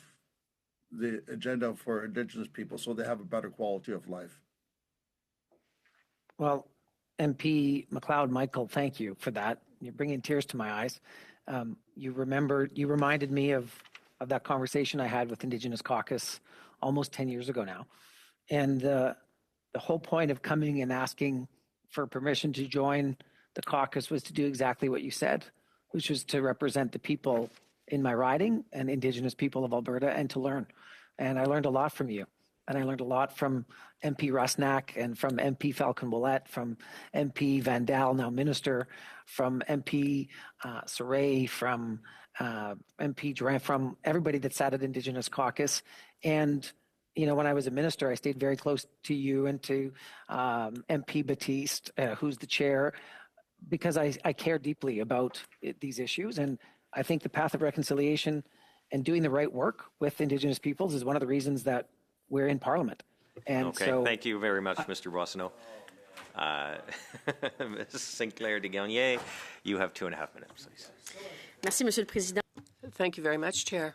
the agenda for Indigenous people so they have a better quality of life. Well, MP McLeod Michael, thank you for that. You're bringing tears to my eyes. You reminded me of that conversation I had with Indigenous caucus almost 10 years ago now. And the whole point of coming and asking for permission to join the caucus was to do exactly what you said, which was to represent the people in my riding and Indigenous people of Alberta and to learn. And I learned a lot from you. and I learned a lot from MP Rusnak and from MP Falcon Willett, from MP Vandal, now Minister, from MP Saray, from MP Duran, from everybody that sat at Indigenous Caucus. And, you know, when I was a minister, I stayed very close to you and to MP Batiste, who's the chair, because I care deeply about these issues. And I think the path of reconciliation and doing the right work with Indigenous peoples is one of the reasons that we're in Parliament. And okay, so, thank you very much, Mr. Boissonneau. Ms. Sinclair de Gagné, you have 2.5 minutes, please. Merci, Monsieur le Président. Thank you very much, Chair.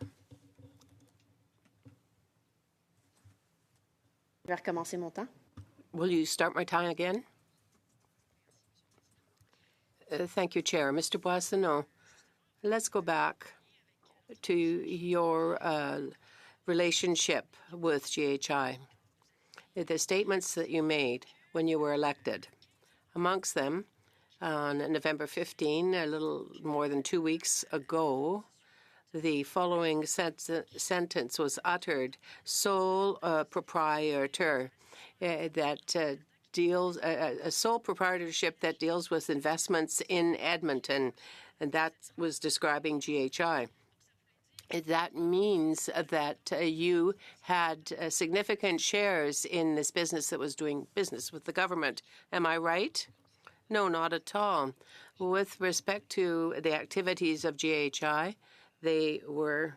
Je vais recommencer mon temps. Will you start my time again? Thank you, Chair. Mr. Boissonneau, let's go back to your relationship with GHI. The statements that you made when you were elected, amongst them, on November 15, a little more than 2 weeks ago, the following sentence was uttered: sole proprietor that deals a sole proprietorship that deals with investments in Edmonton, and that was describing GHI. That means that you had significant shares in this business that was doing business with the government. Am I right? No, not at all. With respect to the activities of GHI, they were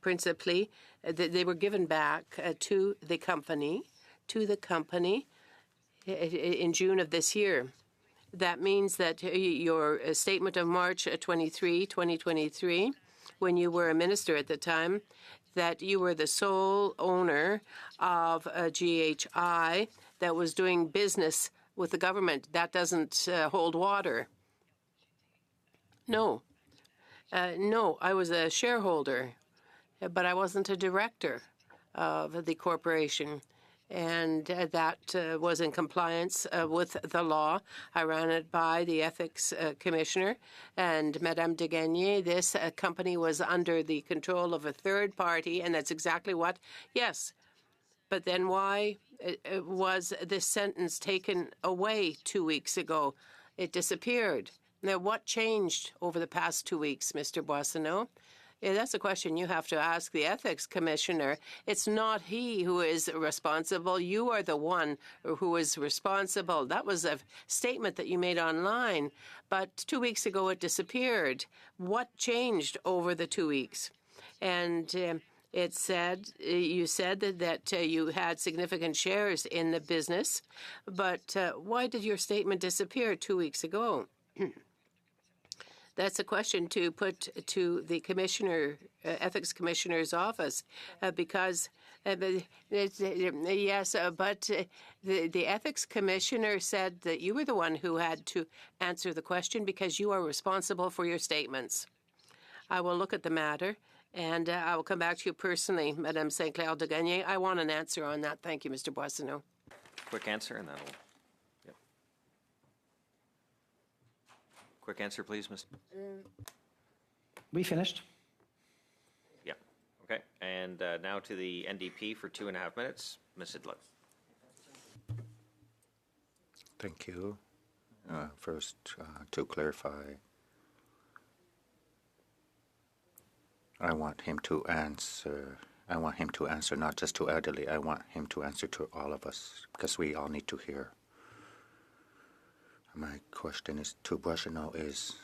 principally, they were given back to the company in June of this year. That means that your statement of March 23, 2023, when you were a minister at the time, that you were the sole owner of GHI that was doing business with the government. That doesn't hold water. No. No, I was a shareholder, but I wasn't a director of the corporation. And that was in compliance with the law. I ran it by the ethics commissioner. And Madame de Gagné, this company was under the control of a third party, and that's exactly what? Yes. But then why was this sentence taken away 2 weeks ago? It disappeared. Now, what changed over the past 2 weeks, Mr. Boissonneau? Yeah, that's a question you have to ask the ethics commissioner. It's not he who is responsible. You are the one who is responsible. That was a statement that you made online, but 2 weeks ago it disappeared. What changed over the 2 weeks? And it said, you said that you had significant shares in the business, but why did your statement disappear 2 weeks ago? That's a question to put to the commissioner, ethics commissioner's office, because yes, but the ethics commissioner said that you were the one who had to answer the question because you are responsible for your statements. I will look at the matter, and I will come back to you personally, Madame Sinclair de Gagné. I want an answer on that. Thank you, Mr. Boissonneau. Quick answer, and that'll. Quick answer, please, Ms. We finished. Yeah. Okay. And now to the NDP for 2.5 minutes. Ms. Idlet. Thank you. First, to clarify, I want him to answer. I want him to answer not just to elderly. I want him to answer to all of us because we all need to hear. My question is to Boissonneau is,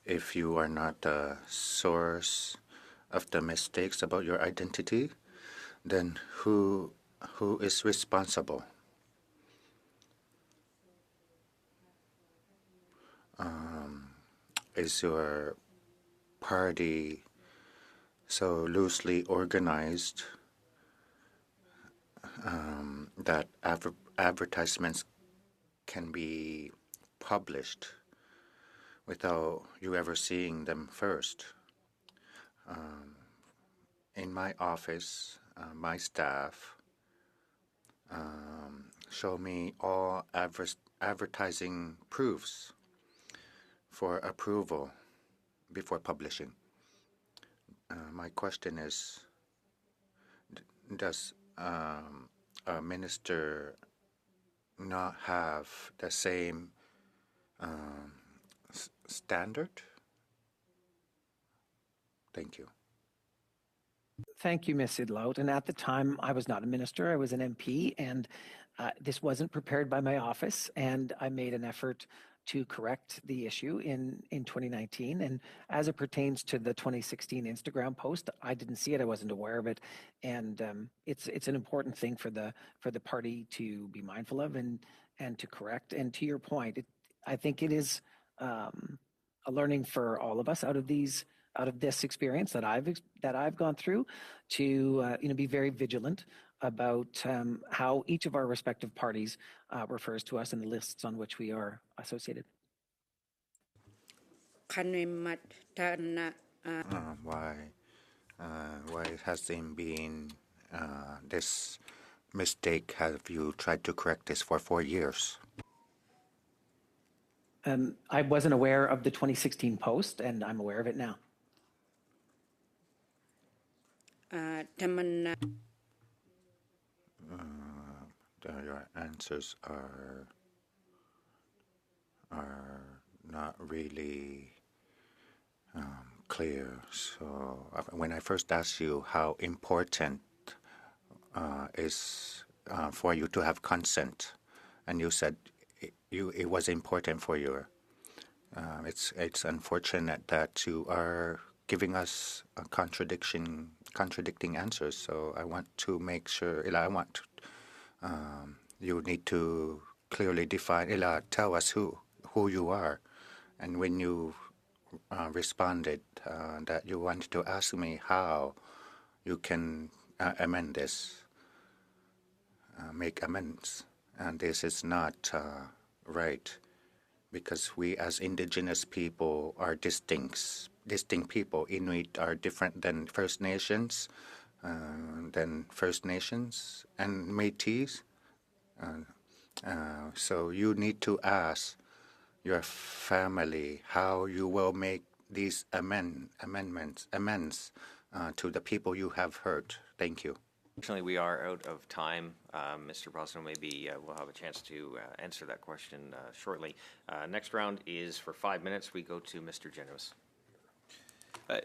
if you are not the source of the mistakes about your identity, then who is responsible? Is your party so loosely organized that advertisements can be published without you ever seeing them first? In my office, my staff show me all advertising proofs for approval before publishing. my question is, does a minister not have the same standard? Thank you. Thank you, Ms. Sidlout. And at the time, I was not a minister. I was an MP, and this wasn't prepared by my office, and I made an effort to correct the issue in 2019. And as it pertains to the 2016 Instagram post, I didn't see it. I wasn't aware of it. And it's an important thing for the party to be mindful of and to correct. And to your point, I think it is a learning for all of us out of this experience that I've gone through to be very vigilant about how each of our respective parties refers to us in the lists on which we are associated. Why has there been this mistake? Have you tried to correct this for 4 years? I wasn't aware of the 2016 post, and I'm aware of it now. Your answers are not really clear. So when I first asked you how important is for you to have consent, and you said it was important for you. It's unfortunate that you are giving us a contradicting answers. So I want to make sure. You need to clearly define. Tell us who you are, and when you responded that you wanted to ask me how you can amend this, make amends, and this is not right, because we as Indigenous people are distinct people. Inuit are different than First Nations, and Métis. So you need to ask your family how you will make these amends to the people you have hurt. Thank you. Unfortunately, we are out of time. Mr. Bossino, maybe we'll have a chance to answer that question shortly. Next round is for 5 minutes. We go to Mr. Indigenous.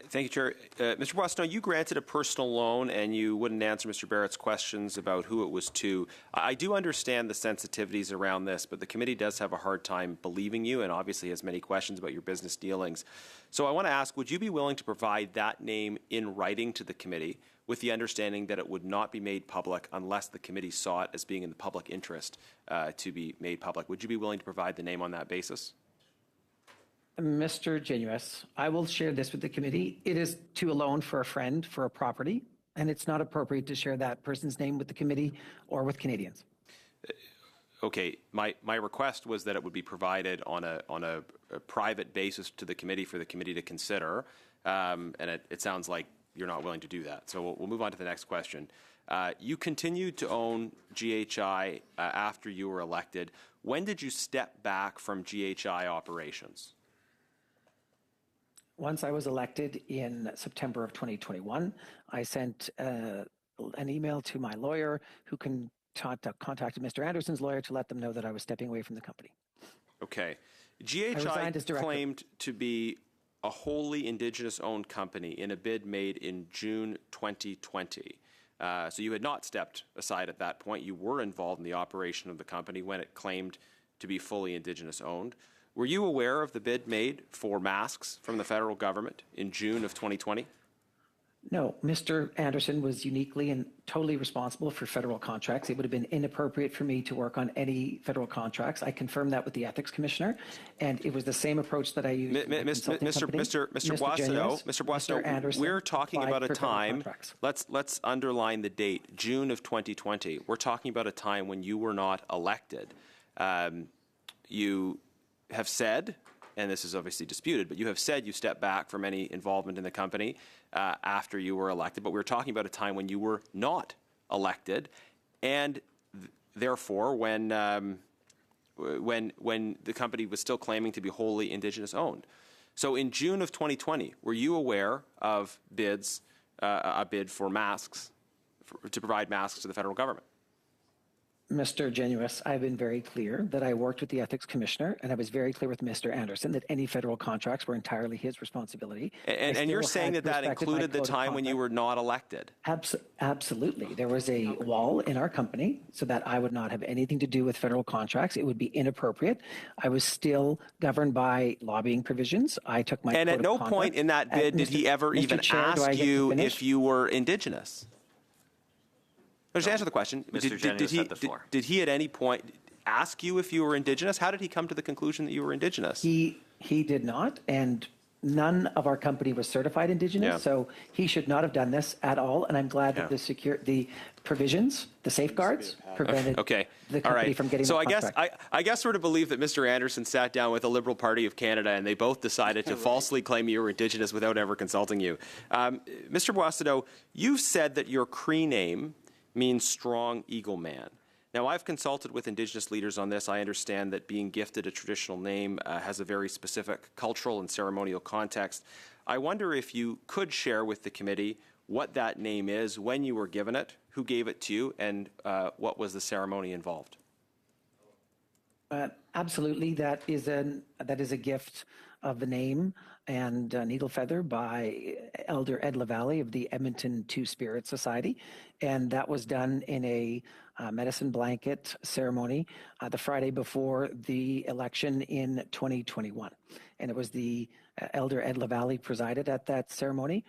Thank you, Chair. Mr. Boissonneau, you granted a personal loan and you wouldn't answer Mr. Barrett's questions about who it was to. I do understand the sensitivities around this, but the committee does have a hard time believing you and obviously has many questions about your business dealings. So I want to ask, would you be willing to provide that name in writing to the committee with the understanding that it would not be made public unless the committee saw it as being in the public interest to be made public? Would you be willing to provide the name on that basis? Mr. Indigenous, I will share this with the committee. It is to a loan for a friend for a property, and it's not appropriate to share that person's name with the committee or with Canadians. Okay, my request was that it would be provided on a private basis to the committee for the committee to consider, and it sounds like you're not willing to do that. So we'll move on to the next question. You continued to own GHI after you were elected. When did you step back from GHI operations? Once I was elected in September of 2021, I sent an email to my lawyer who contacted Mr. Anderson's lawyer to let them know that I was stepping away from the company. Okay. GHI claimed to be a wholly Indigenous-owned company in a bid made in June 2020. So you had not stepped aside at that point. You were involved in the operation of the company when it claimed to be fully Indigenous-owned. Were you aware of the bid made for masks from the federal government in June of 2020? No, Mr. Anderson was uniquely and totally responsible for federal contracts. It would have been inappropriate for me to work on any federal contracts. I confirmed that with the Ethics Commissioner, and it was the same approach that I used. Mr. Boissonneau, we're talking about a time. Let's underline the date, June of 2020. We're talking about a time when you were not elected. You have said, and this is obviously disputed, but you have said you stepped back from any involvement in the company after you were elected. But we're talking about a time when you were not elected, and therefore when the company was still claiming to be wholly Indigenous owned. So in June of 2020, were you aware of bids, a bid for masks, to provide masks to the federal government? Mr. Genuous, I've been very clear that I worked with the Ethics Commissioner, and I was very clear with Mr. Anderson that any federal contracts were entirely his responsibility. And you're saying that that included the time when you were not elected? Absolutely. There was a wall in our company so that I would not have anything to do with federal contracts. It would be inappropriate. I was still governed by lobbying provisions. I took my And code at of no conduct. point in that bid did he ever even ask you if you were Indigenous? Just answer the question. Mr. Genuous had the floor. Did he at any point ask you if you were Indigenous? How did he come to the conclusion that you were Indigenous? He did not, and none of our company was certified Indigenous, so he should not have done this at all. And I'm glad that the provisions, the safeguards, prevented the company from getting. So the contract. I guess we're to believe that Mr. Anderson sat down with the Liberal Party of Canada, and they both decided to falsely claim you were Indigenous without ever consulting you. Mr. Boissonnault, you've said that your Cree name means strong eagle man. Now, I've consulted with Indigenous leaders on this. I understand that being gifted a traditional name has a very specific cultural and ceremonial context. I wonder if you could share with the committee what that name is, when you were given it, who gave it to you, and what was the ceremony involved? Absolutely, that is a gift of the name and an eagle feather by Elder Ed LaValle of the Edmonton Two Spirit Society, and that was done in a medicine blanket ceremony the Friday before the election in 2021, and it was the Elder Ed LaValle presided at that ceremony.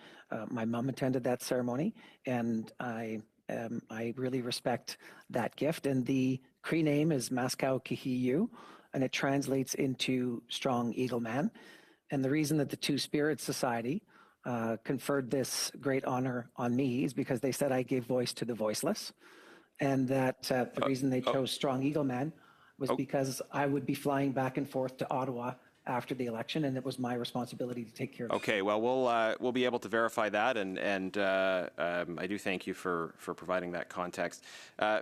My mom attended that ceremony, and I really respect that gift. And the Cree name is Maskau Kihiyu, and it translates into strong eagle man. And the reason that the Two Spirits Society conferred this great honor on me is because they said I gave voice to the voiceless, and that the reason they chose strong eagle man was because I would be flying back and forth to Ottawa after the election, and it was my responsibility to take care of it. Okay, well, we'll be able to verify that, and I do thank you for providing that context.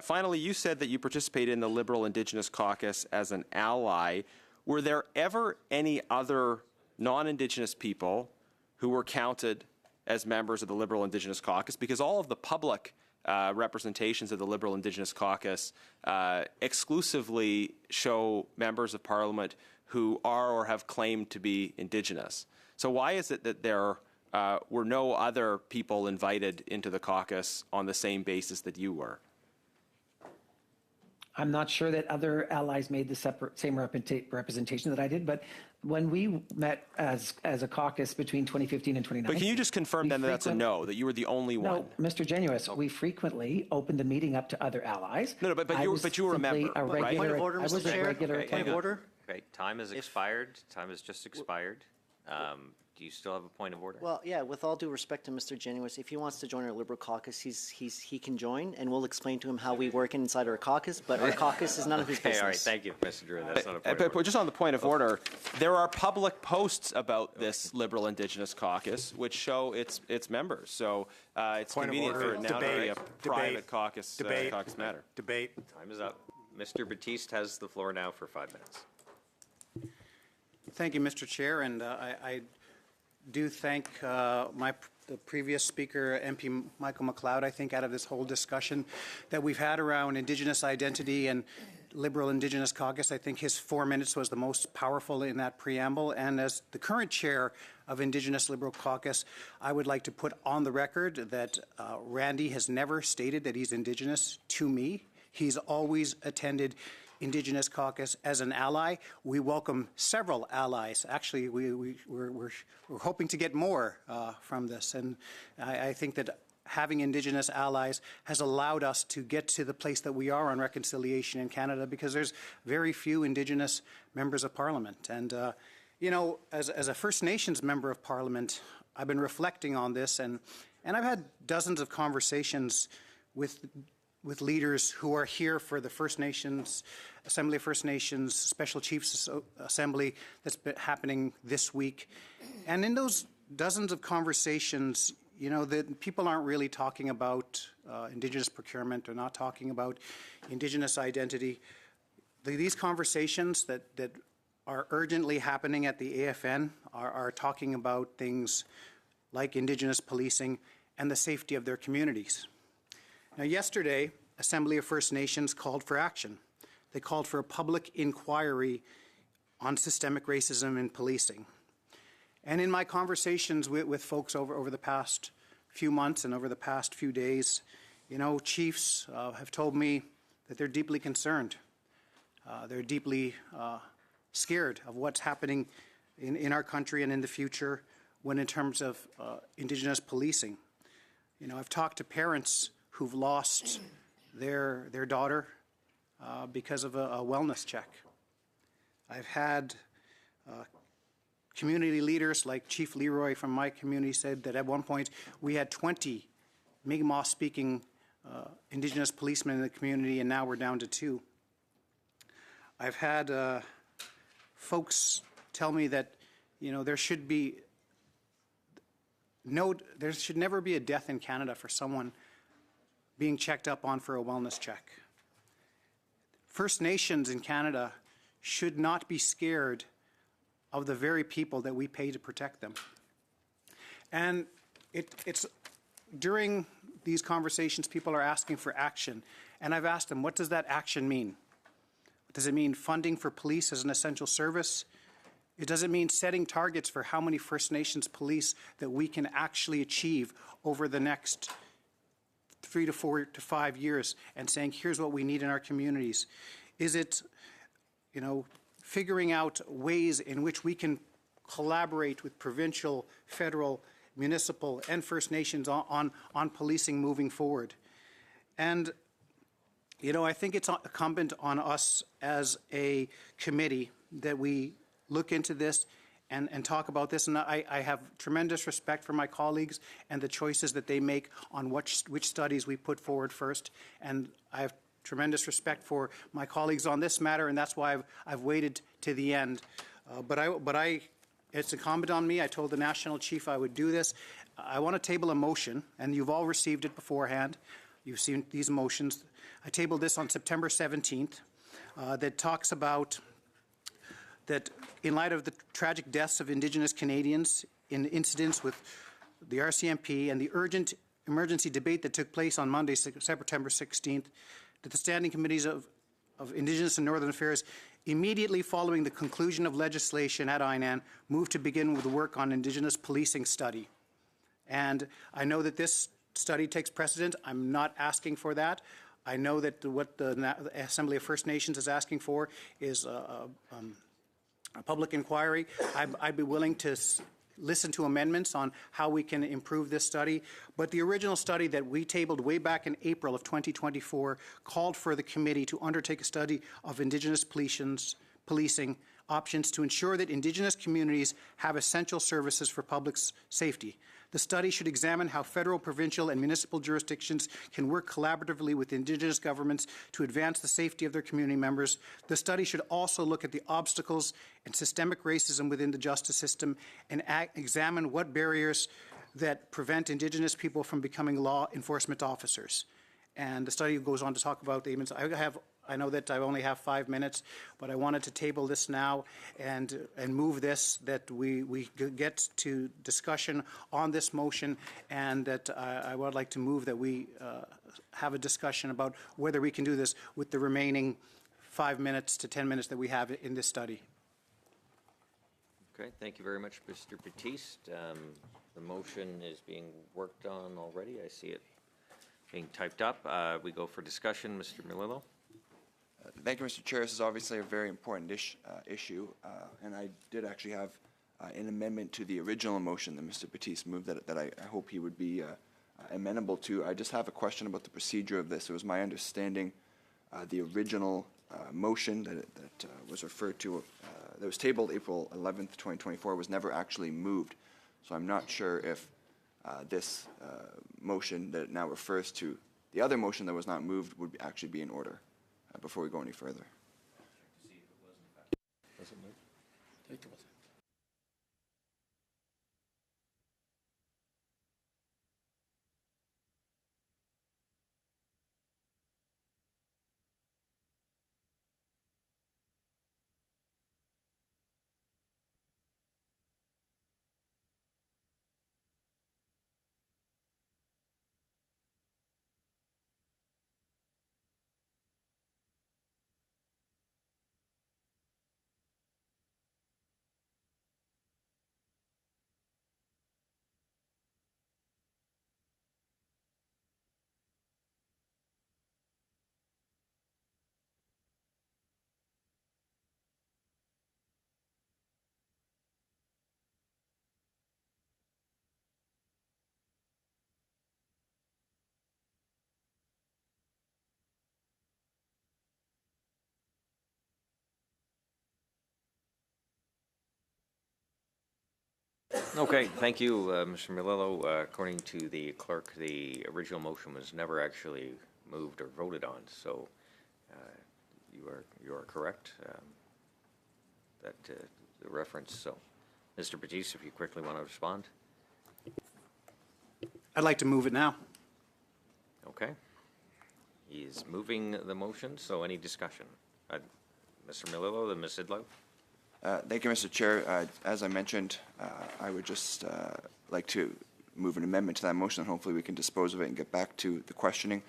Finally, you said that you participated in the Liberal Indigenous Caucus as an ally. Were there ever any other non-Indigenous people who were counted as members of the Liberal Indigenous Caucus? Because all of the public representations of the Liberal Indigenous Caucus exclusively show members of Parliament who are or have claimed to be Indigenous. So why is it that there were no other people invited into the caucus on the same basis that you were? I'm not sure that other allies made the same representation that I did, but when we met as a caucus between 2015 and 2019. But can you just confirm then that that's a no, that you were the only one? No, Mr. Genuous, we frequently opened the meeting up to other allies. No, but you were a member, right? Point of order, Mr. Chair. Point of order. Okay, time has expired. Time has just expired. Do you still have a point of order? Well, yeah, with all due respect to Mr. Genuous, if he wants to join our Liberal caucus, he can join, and we'll explain to him how we work inside our caucus, but our caucus is none of his business. All right, thank you, Mr. Drew. That's not a point of order. Just on the point of order, there are public posts about this Liberal Indigenous Caucus which show its members. So it's convenient for it now to be a private caucus matter. Debate. Time is up. Mr. Batiste has the floor now for 5 minutes. Thank you, Mr. Chair, and I do thank the previous speaker, MP Michael McLeod, I think, out of this whole discussion that we've had around Indigenous identity and Liberal Indigenous Caucus. I think his 4 minutes was the most powerful in that preamble. And as the current chair of Indigenous Liberal Caucus, I would like to put on the record that Randy has never stated that he's Indigenous to me. He's always attended Indigenous Caucus as an ally. We welcome several allies. Actually, we're hoping to get more from this. And I think that having Indigenous allies has allowed us to get to the place that we are on reconciliation in Canada, because there's very few Indigenous members of Parliament. And, you know, as a First Nations member of Parliament, I've been reflecting on this, and I've had dozens of conversations with leaders who are here for the First Nations, Assembly of First Nations Special Chiefs Assembly that's been happening this week. And in those dozens of conversations, you know, that people aren't really talking about Indigenous procurement. They're not talking about Indigenous identity. These conversations that are urgently happening at the AFN are talking about things like Indigenous policing and the safety of their communities. Now, yesterday, Assembly of First Nations called for action. They called for a public inquiry on systemic racism in policing. And in my conversations with folks over the past few months and over the past few days, you know, chiefs have told me that they're deeply concerned. They're deeply scared of what's happening in our country and in the future when in terms of Indigenous policing. You know, I've talked to parents who've lost their daughter because of a wellness check. I've had community leaders like Chief Leroy from my community said that at one point we had 20 Mi'kmaq speaking Indigenous policemen in the community, and now we're down to 2. I've had folks tell me that, you know, there should never be a death in Canada for someone being checked up on for a wellness check. First Nations in Canada should not be scared of the very people that we pay to protect them. And it's during these conversations, people are asking for action. And I've asked them, what does that action mean? Does it mean funding for police as an essential service? Does it mean setting targets for how many First Nations police that we can actually achieve over the next 3 to 4 to 5 years, and saying, here's what we need in our communities? Is it, you know, figuring out ways in which we can collaborate with provincial, federal, municipal, and First Nations on policing moving forward? And, you know, I think it's incumbent on us as a committee that we look into this and talk about this. And I have tremendous respect for my colleagues and the choices that they make on which studies we put forward first. And I have tremendous respect for my colleagues on this matter, and that's why I've waited to the end. It's incumbent on me. I told the National Chief I would do this. I want to table a motion, and you've all received it beforehand. You've seen these motions. I tabled this on September 17th that talks about that in light of the tragic deaths of Indigenous Canadians in incidents with the RCMP and the urgent emergency debate that took place on Monday, September 16th, that the Standing Committees of Indigenous and Northern Affairs, immediately following the conclusion of legislation at INAN, moved to begin with the work on Indigenous policing study. And I know that this study takes precedent. I'm not asking for that. I know that what the Assembly of First Nations is asking for is a public inquiry. I'd be willing to listen to amendments on how we can improve this study. But the original study that we tabled way back in April of 2024 called for the committee to undertake a study of Indigenous policing options to ensure that Indigenous communities have essential services for public safety. The study should examine how federal, provincial, and municipal jurisdictions can work collaboratively with Indigenous governments to advance the safety of their community members. The study should also look at the obstacles and systemic racism within the justice system and examine what barriers that prevent Indigenous people from becoming law enforcement officers. And the study goes on to talk about the I know that I only have 5 minutes, but I wanted to table this now and move this, that we get to discussion on this motion, and that I would like to move that we have a discussion about whether we can do this with the remaining 5 minutes to 10 minutes that we have in this study. Okay, thank you very much, Mr. Batiste. The motion is being worked on already. I see it being typed up. We go for discussion. Mr. Melillo. Thank you, Mr. Chair. This is obviously a very important issue, and I did actually have an amendment to the original motion that Mr. Batiste moved that I hope he would be amenable to. I just have a question about the procedure of this. It was my understanding the original motion that was referred to, that was tabled April 11th, 2024, was never actually moved. So I'm not sure if this motion that now refers to the other motion that was not moved would actually be in order. Before we go any further. Okay, thank you, Mr. Melillo. According to the clerk, the original motion was never actually moved or voted on, so you are correct. That the reference. So, Mr. Batiste, if you quickly want to respond. I'd like to move it now. Okay. He is moving the motion, so any discussion? Mr. Melillo, then Ms. Idlow. Thank you, Mr. Chair. As I mentioned, I would just like to move an amendment to that motion, and hopefully we can dispose of it and get back to the questioning.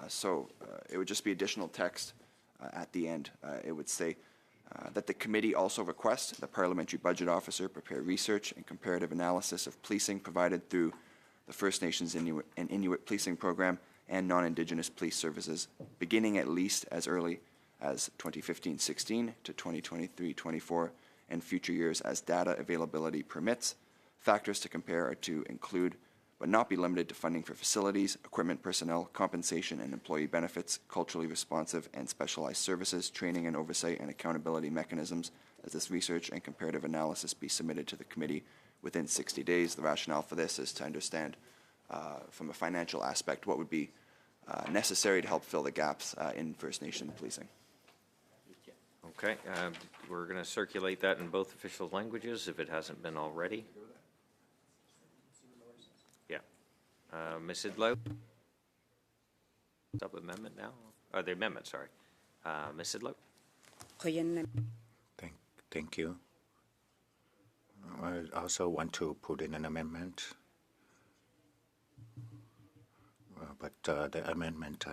So it would just be additional text at the end. It would say that the committee also requests the Parliamentary Budget Officer prepare research and comparative analysis of policing provided through the First Nations and Inuit Policing Program and non-Indigenous police services, beginning at least as early as 2015-16 to 2023-24, and future years as data availability permits. Factors to compare are to include, but not be limited to, funding for facilities, equipment, personnel, compensation and employee benefits, culturally responsive and specialized services, training and oversight and accountability mechanisms, as this research and comparative analysis be submitted to the committee within 60 days. The rationale for this is to understand from a financial aspect what would be necessary to help fill the gaps in First Nation policing. Okay, we're going to circulate that in both official languages if it hasn't been already. Yeah. Ms. Idlow? Sub-amendment now? The amendment, sorry. Ms. Idlow? Thank you. I also want to put in an amendment, but the amendment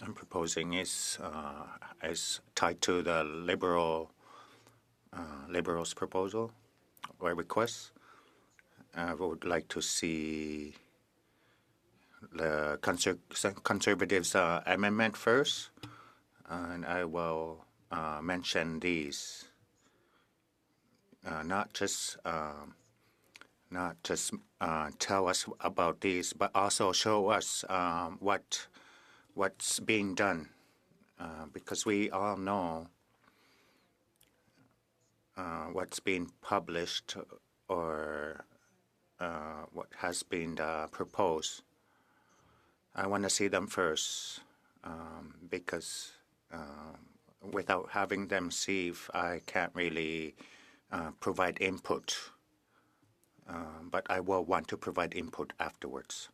I'm proposing is tied to the Liberals' proposal or request. I would like to see the Conservatives' amendment first, and I will mention these. Not just tell us about these, but also show us what's being done, because we all know what's being published or what has been proposed. I want to see them first, because without having them see, I can't really provide input. But I will want to provide input afterwards.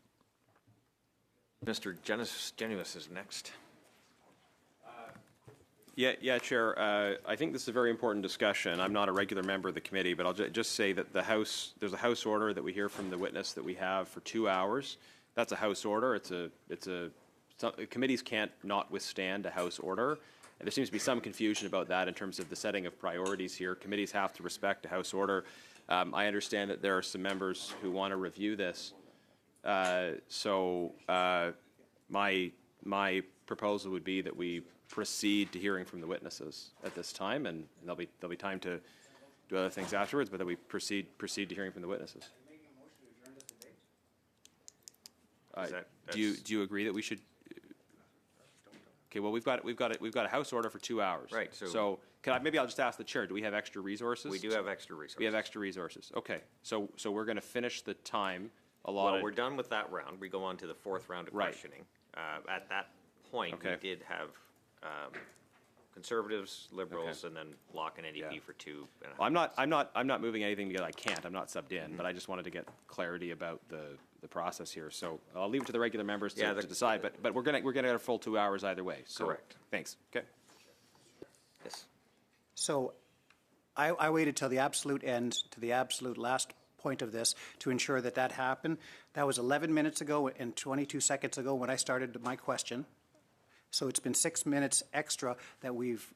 Mr. Genuis is next. Yeah, Chair. I think this is a very important discussion. I'm not a regular member of the committee, but I'll just say that there's a House order that we hear from the witness that we have for 2 hours. That's a House order. Committees can't not withstand a House order. And there seems to be some confusion about that in terms of the setting of priorities here. Committees have to respect a House order. I understand that there are some members who want to review this. So my proposal would be that we proceed to hearing from the witnesses at this time, and there'll be time to do other things afterwards, but that we proceed to hearing from the witnesses. Do you agree that we should? Okay. Well, we've got a House order for 2 hours. Right. So maybe I'll just ask the chair. Do we have extra resources? We do have extra resources. We have extra resources. Okay. So we're going to finish the time allotted. Well, we're done with that round. We go on to the fourth round of questioning. At that point, we did have Conservatives, Liberals, and then Bloc and NDP for 2.5 Well, I'm not moving anything because I can't. I'm not subbed in, but I just wanted to get clarity about the process here. So I'll leave it to the regular members to decide. But we're gonna get a full 2 hours either way. So, correct. Thanks. Okay. Yes. So I waited till the absolute end, to the absolute last point of this, to ensure that happened. That was 11 minutes ago and 22 seconds ago when I started my question. So it's been 6 minutes extra that we've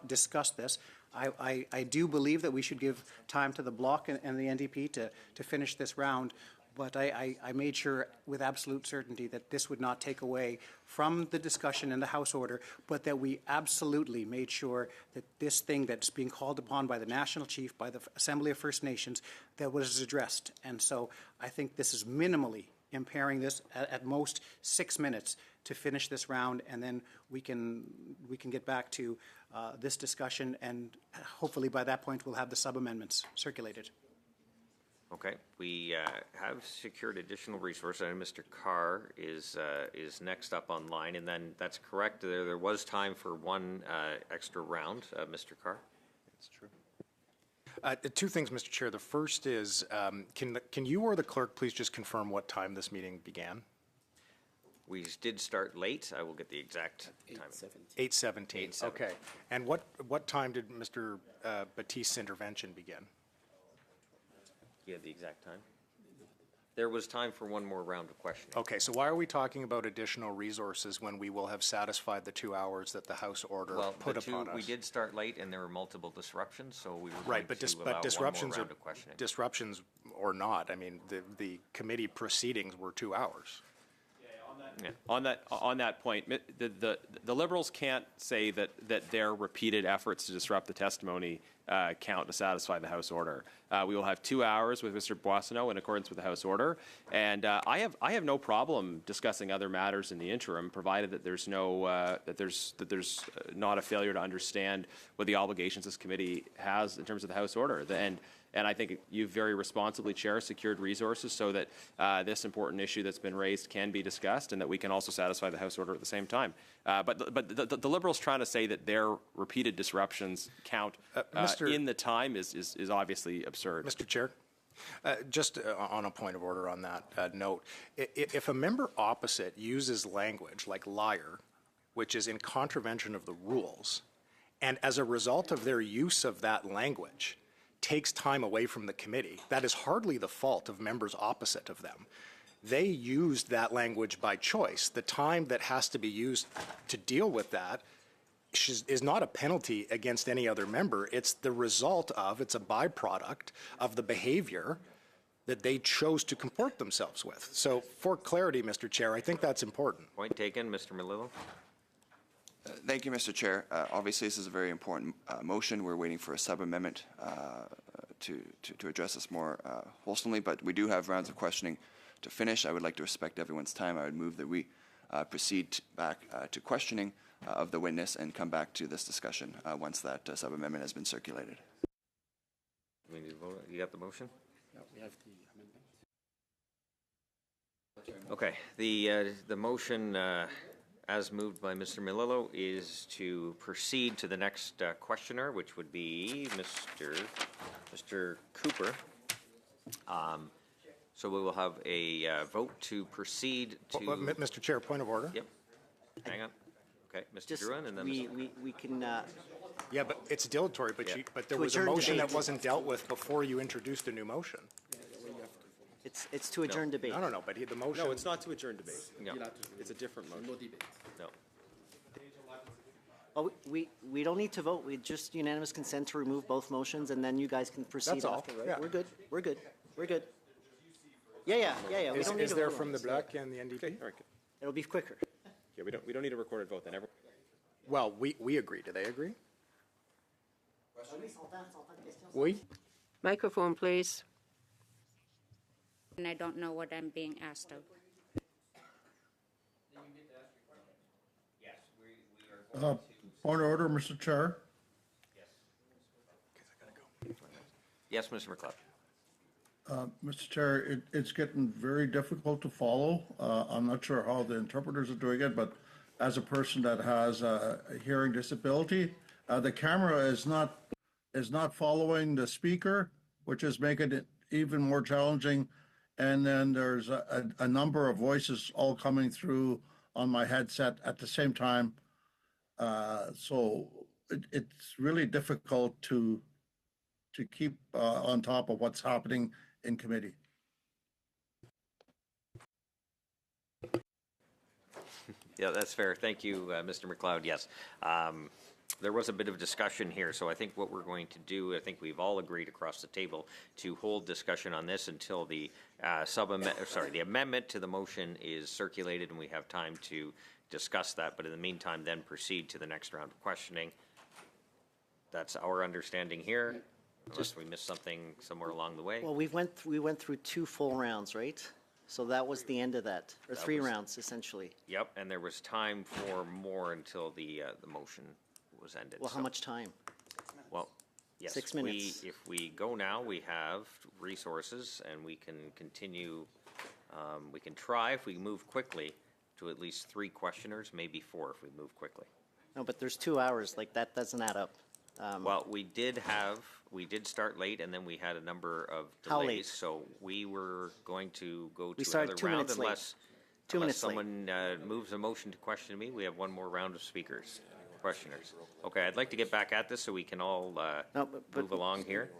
discussed this. I do believe that we should give time to the Bloc and the NDP to finish this round, but I made sure with absolute certainty that this would not take away from the discussion in the House order, but that we absolutely made sure that this thing that's being called upon by the National Chief, by the Assembly of First Nations, that was addressed. And so I think this is minimally impairing this at most 6 minutes to finish this round, and then we can get back to this discussion, and hopefully by that point we'll have the sub-amendments circulated. Okay, we have secured additional resources. And Mr. Carr is next up online, and then that's correct. There was time for one extra round, Mr. Carr. That's true. Two things, Mr. Chair. The first is, can you or the clerk please just confirm what time this meeting began? We did start late. I will get the exact time. 8:17. Okay. And what time did Mr. Batiste's intervention begin? You have the exact time? There was time for one more round of questioning. Okay, so why are we talking about additional resources when we will have satisfied the 2 hours that the House order put upon us? We did start late, and there were multiple disruptions, so we were right, going but to allow disruptions one more round of questioning. Disruptions or not, I mean, the committee proceedings were 2 hours. Yeah. On that point, the Liberals can't say that their repeated efforts to disrupt the testimony count to satisfy the House order. We will have 2 hours with Mr. Boissonnault in accordance with the House order, and I have no problem discussing other matters in the interim, provided that there's there's not a failure to understand what the obligations this committee has in terms of the House order. And I think you very responsibly, Chair, secured resources so that this important issue that's been raised can be discussed, and that we can also satisfy the House order at the same time. But the Liberals trying to say that their repeated disruptions count in the time is obviously absurd. Mr. Chair, just on a point of order on that note, if a member opposite uses language like liar, which is in contravention of the rules, and as a result of their use of that language, takes time away from the committee, that is hardly the fault of members opposite of them. They used that language by choice. The time that has to be used to deal with that is not a penalty against any other member. It's the result of, it's a byproduct of the behavior that they chose to comport themselves with. So for clarity, Mr. Chair, I think that's important. Point taken, Mr. Melillo. Thank you, Mr. Chair. Obviously, this is a very important motion. We're waiting for a sub-amendment to address this more wholesomely, but we do have rounds of questioning to finish. I would like to respect everyone's time. I would move that we proceed back to questioning of the witness and come back to this discussion once that sub-amendment has been circulated. We need to vote. You got the motion? No, we have the amendment. Okay. The motion as moved by Mr. Melillo is to proceed to the next questioner, which would be Mr. Cooper. So we will have a vote to proceed to... Mr. Chair, point of order. Yep. Hang on. Okay, Mr. Drouin, and then we can... Yeah, but it's dilatory, but, yeah. But there was a motion that wasn't dealt with before you introduced a new motion. It's to adjourn debate. No, but the motion... No, it's not to adjourn debate. No. It's a different motion. No debate. No. Well, we don't need to vote. We just unanimous consent to remove both motions, and then you guys can proceed That's all. after, right? Yeah. We're good. Yeah. We don't need Is to there vote from on the this. Bloc and the NDP? Okay, all right. It'll be quicker. Yeah, we don't need a recorded vote then. Well, we agree. Do they agree? Oui. Microphone, please. And I don't know what I'm being asked of. Point of order, Mr. Chair. Yes, Mr. McLeod. Mr. Chair, it's getting very difficult to follow. I'm not sure how the interpreters are doing it, but as a person that has a hearing disability, the camera is not following the speaker, which is making it even more challenging. And then there's a number of voices all coming through on my headset at the same time. So it's really difficult to keep on top of what's happening in committee. Yeah, that's fair. Thank you, Mr. McLeod. Yes. There was a bit of discussion here, so I think what we're going to do, I think we've all agreed across the table to hold discussion on this until the the amendment to the motion is circulated and we have time to discuss that. But in the meantime, then proceed to the next round of questioning. That's our understanding here. Unless we missed something somewhere along the way. Well, we went through 2 full rounds, right? So that was the end of that, or That three was- rounds, essentially. Yep, and there was time for more until the motion was ended. Well, how so- much time? Well, yes. 6 minutes. If we go now, we have resources, and we can continue, we can try, if we move quickly, to at least 3 questioners, maybe 4 if we move quickly. No, but there's 2 hours, like, that doesn't add up. Well, we did start late, and then we had a number of How delays. late? So we were going to go We to started another 2 round minutes late. unless 2 minutes late. someone moves a motion to question me. We have one more round of speakers, questioners. Okay, I'd like to get back at this so we can all move along here.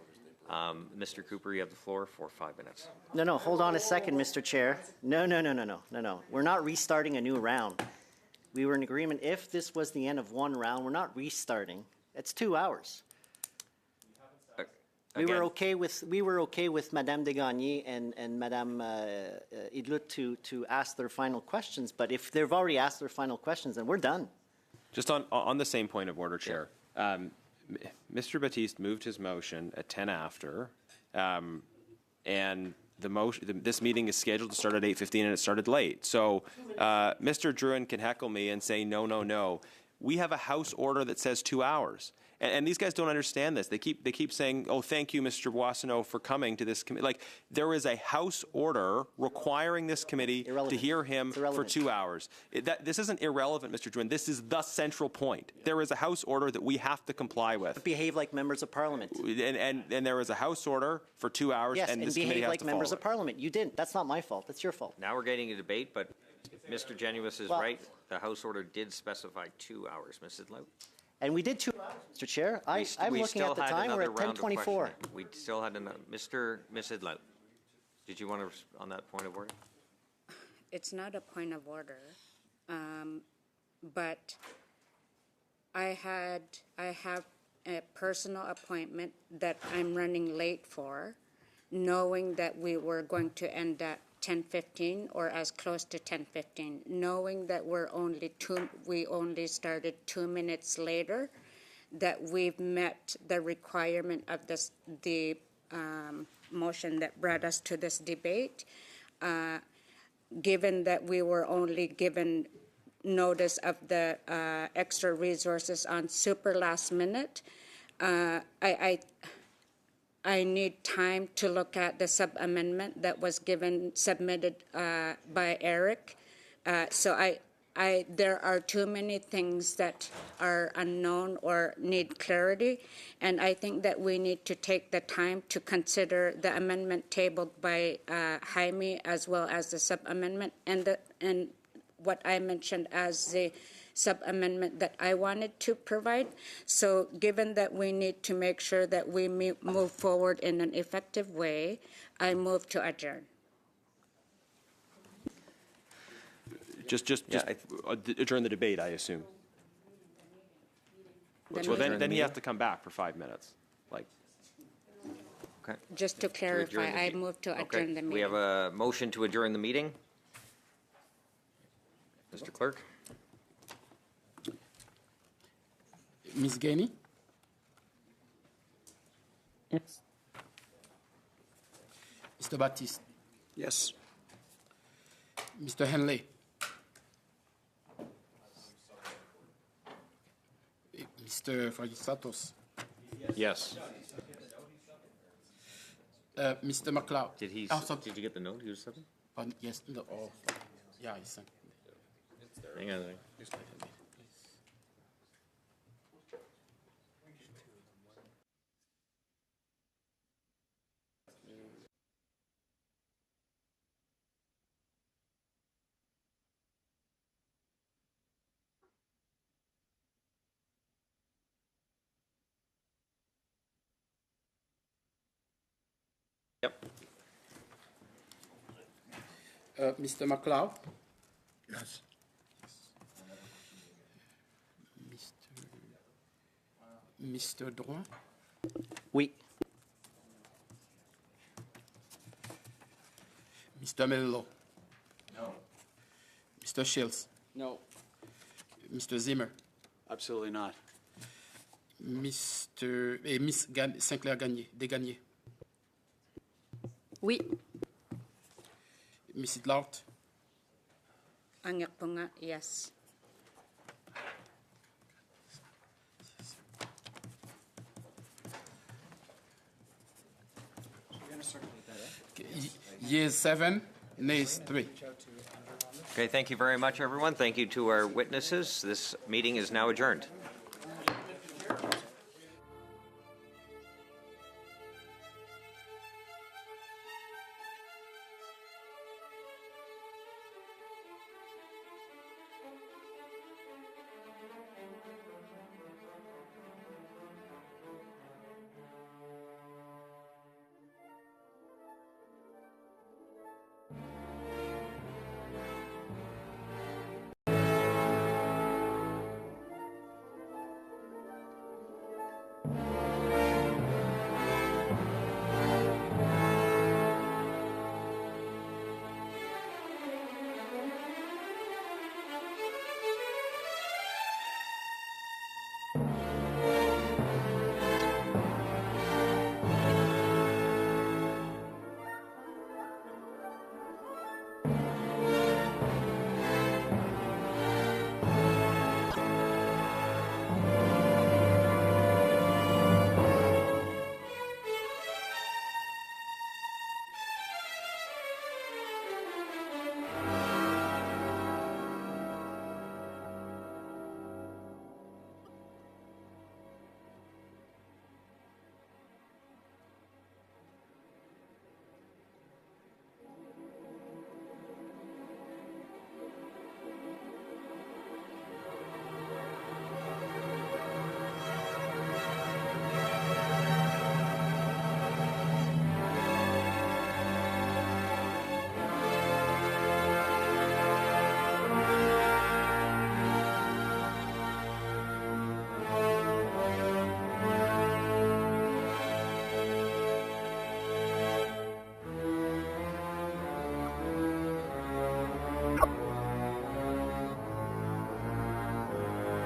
Mr. Cooper, you have the floor for 5 minutes. No, hold on a second, Mr. Chair. No. We're not restarting a new round. We were in agreement, if this was the end of one round, we're not restarting. It's 2 hours. We were okay with Madame Desgagnés and Madame Idlut to ask their final questions, but if they've already asked their final questions, then we're done. Just on the same point of order, Chair. Mr. Batiste moved his motion at 10 after, and this meeting is scheduled to start at 8:15, and it started late. So Mr. Druin can heckle me and say, no. We have a House order that says 2 hours. And these guys don't understand this. They keep saying, "Oh, thank you, Mr. Boissonneau, for coming to this committee." Like, there is a House order requiring this committee to hear him for 2 hours. This isn't irrelevant, Mr. Druin. This is the central point. There is a House order that we have to comply with. Behave like members of Parliament. And there is a House order for 2 hours, Yes, and and this committee behave has like to members follow of Parliament. You didn't. That's not my fault. That's your fault. Now we're getting a debate, but Mr. Genuis is right. The House order did specify 2 hours, Mrs. Lout. And we did 2 hours, Mr. Chair. I'm looking at the time. We're at 10:24. We still had another. Mrs. Idlut, did you want to on that point of order? It's not a point of order, but I have a personal appointment that I'm running late for, knowing that we were going to end at 10:15 or as close to 10:15, knowing that we only started 2 minutes later, that we've met the requirement of the motion that brought us to this debate. Given that we were only given notice of the extra resources on super last minute, I need time to look at the sub-amendment that was submitted by Eric. So there are too many things that are unknown or need clarity, and I think that we need to take the time to consider the amendment tabled by Jaime, as well as the sub-amendment and what I mentioned as the sub-amendment that I wanted to provide. So given that we need to make sure that we move forward in an effective way, I move to adjourn. Just adjourn the debate, I assume. The Well, meeting. then he has to come back for 5 minutes. Okay. Just to clarify, I move to adjourn the meeting. We have a motion to adjourn the meeting. Mr. Clerk. Ms. Gainey? Yes. Mr. Baptiste? Yes. Mr. Henley? Mr. Fragisatos? Yes. Mr. McLeod? Did you get the note? He was something? Yes. No, yeah, he sent. Hang on. Yep. Mr. McLeod? Yes. Mr. Drouin? Oui. Mr. Mello? No. Mr. Shields? No. Mr. Zimmer? Absolutely not. Miss Sinclair Desgagnés? Oui. Mrs. Laut. Anyakpunga, yes. Yeas 7, nays 3. Okay, thank you very much, everyone. Thank you to our witnesses. This meeting is now adjourned.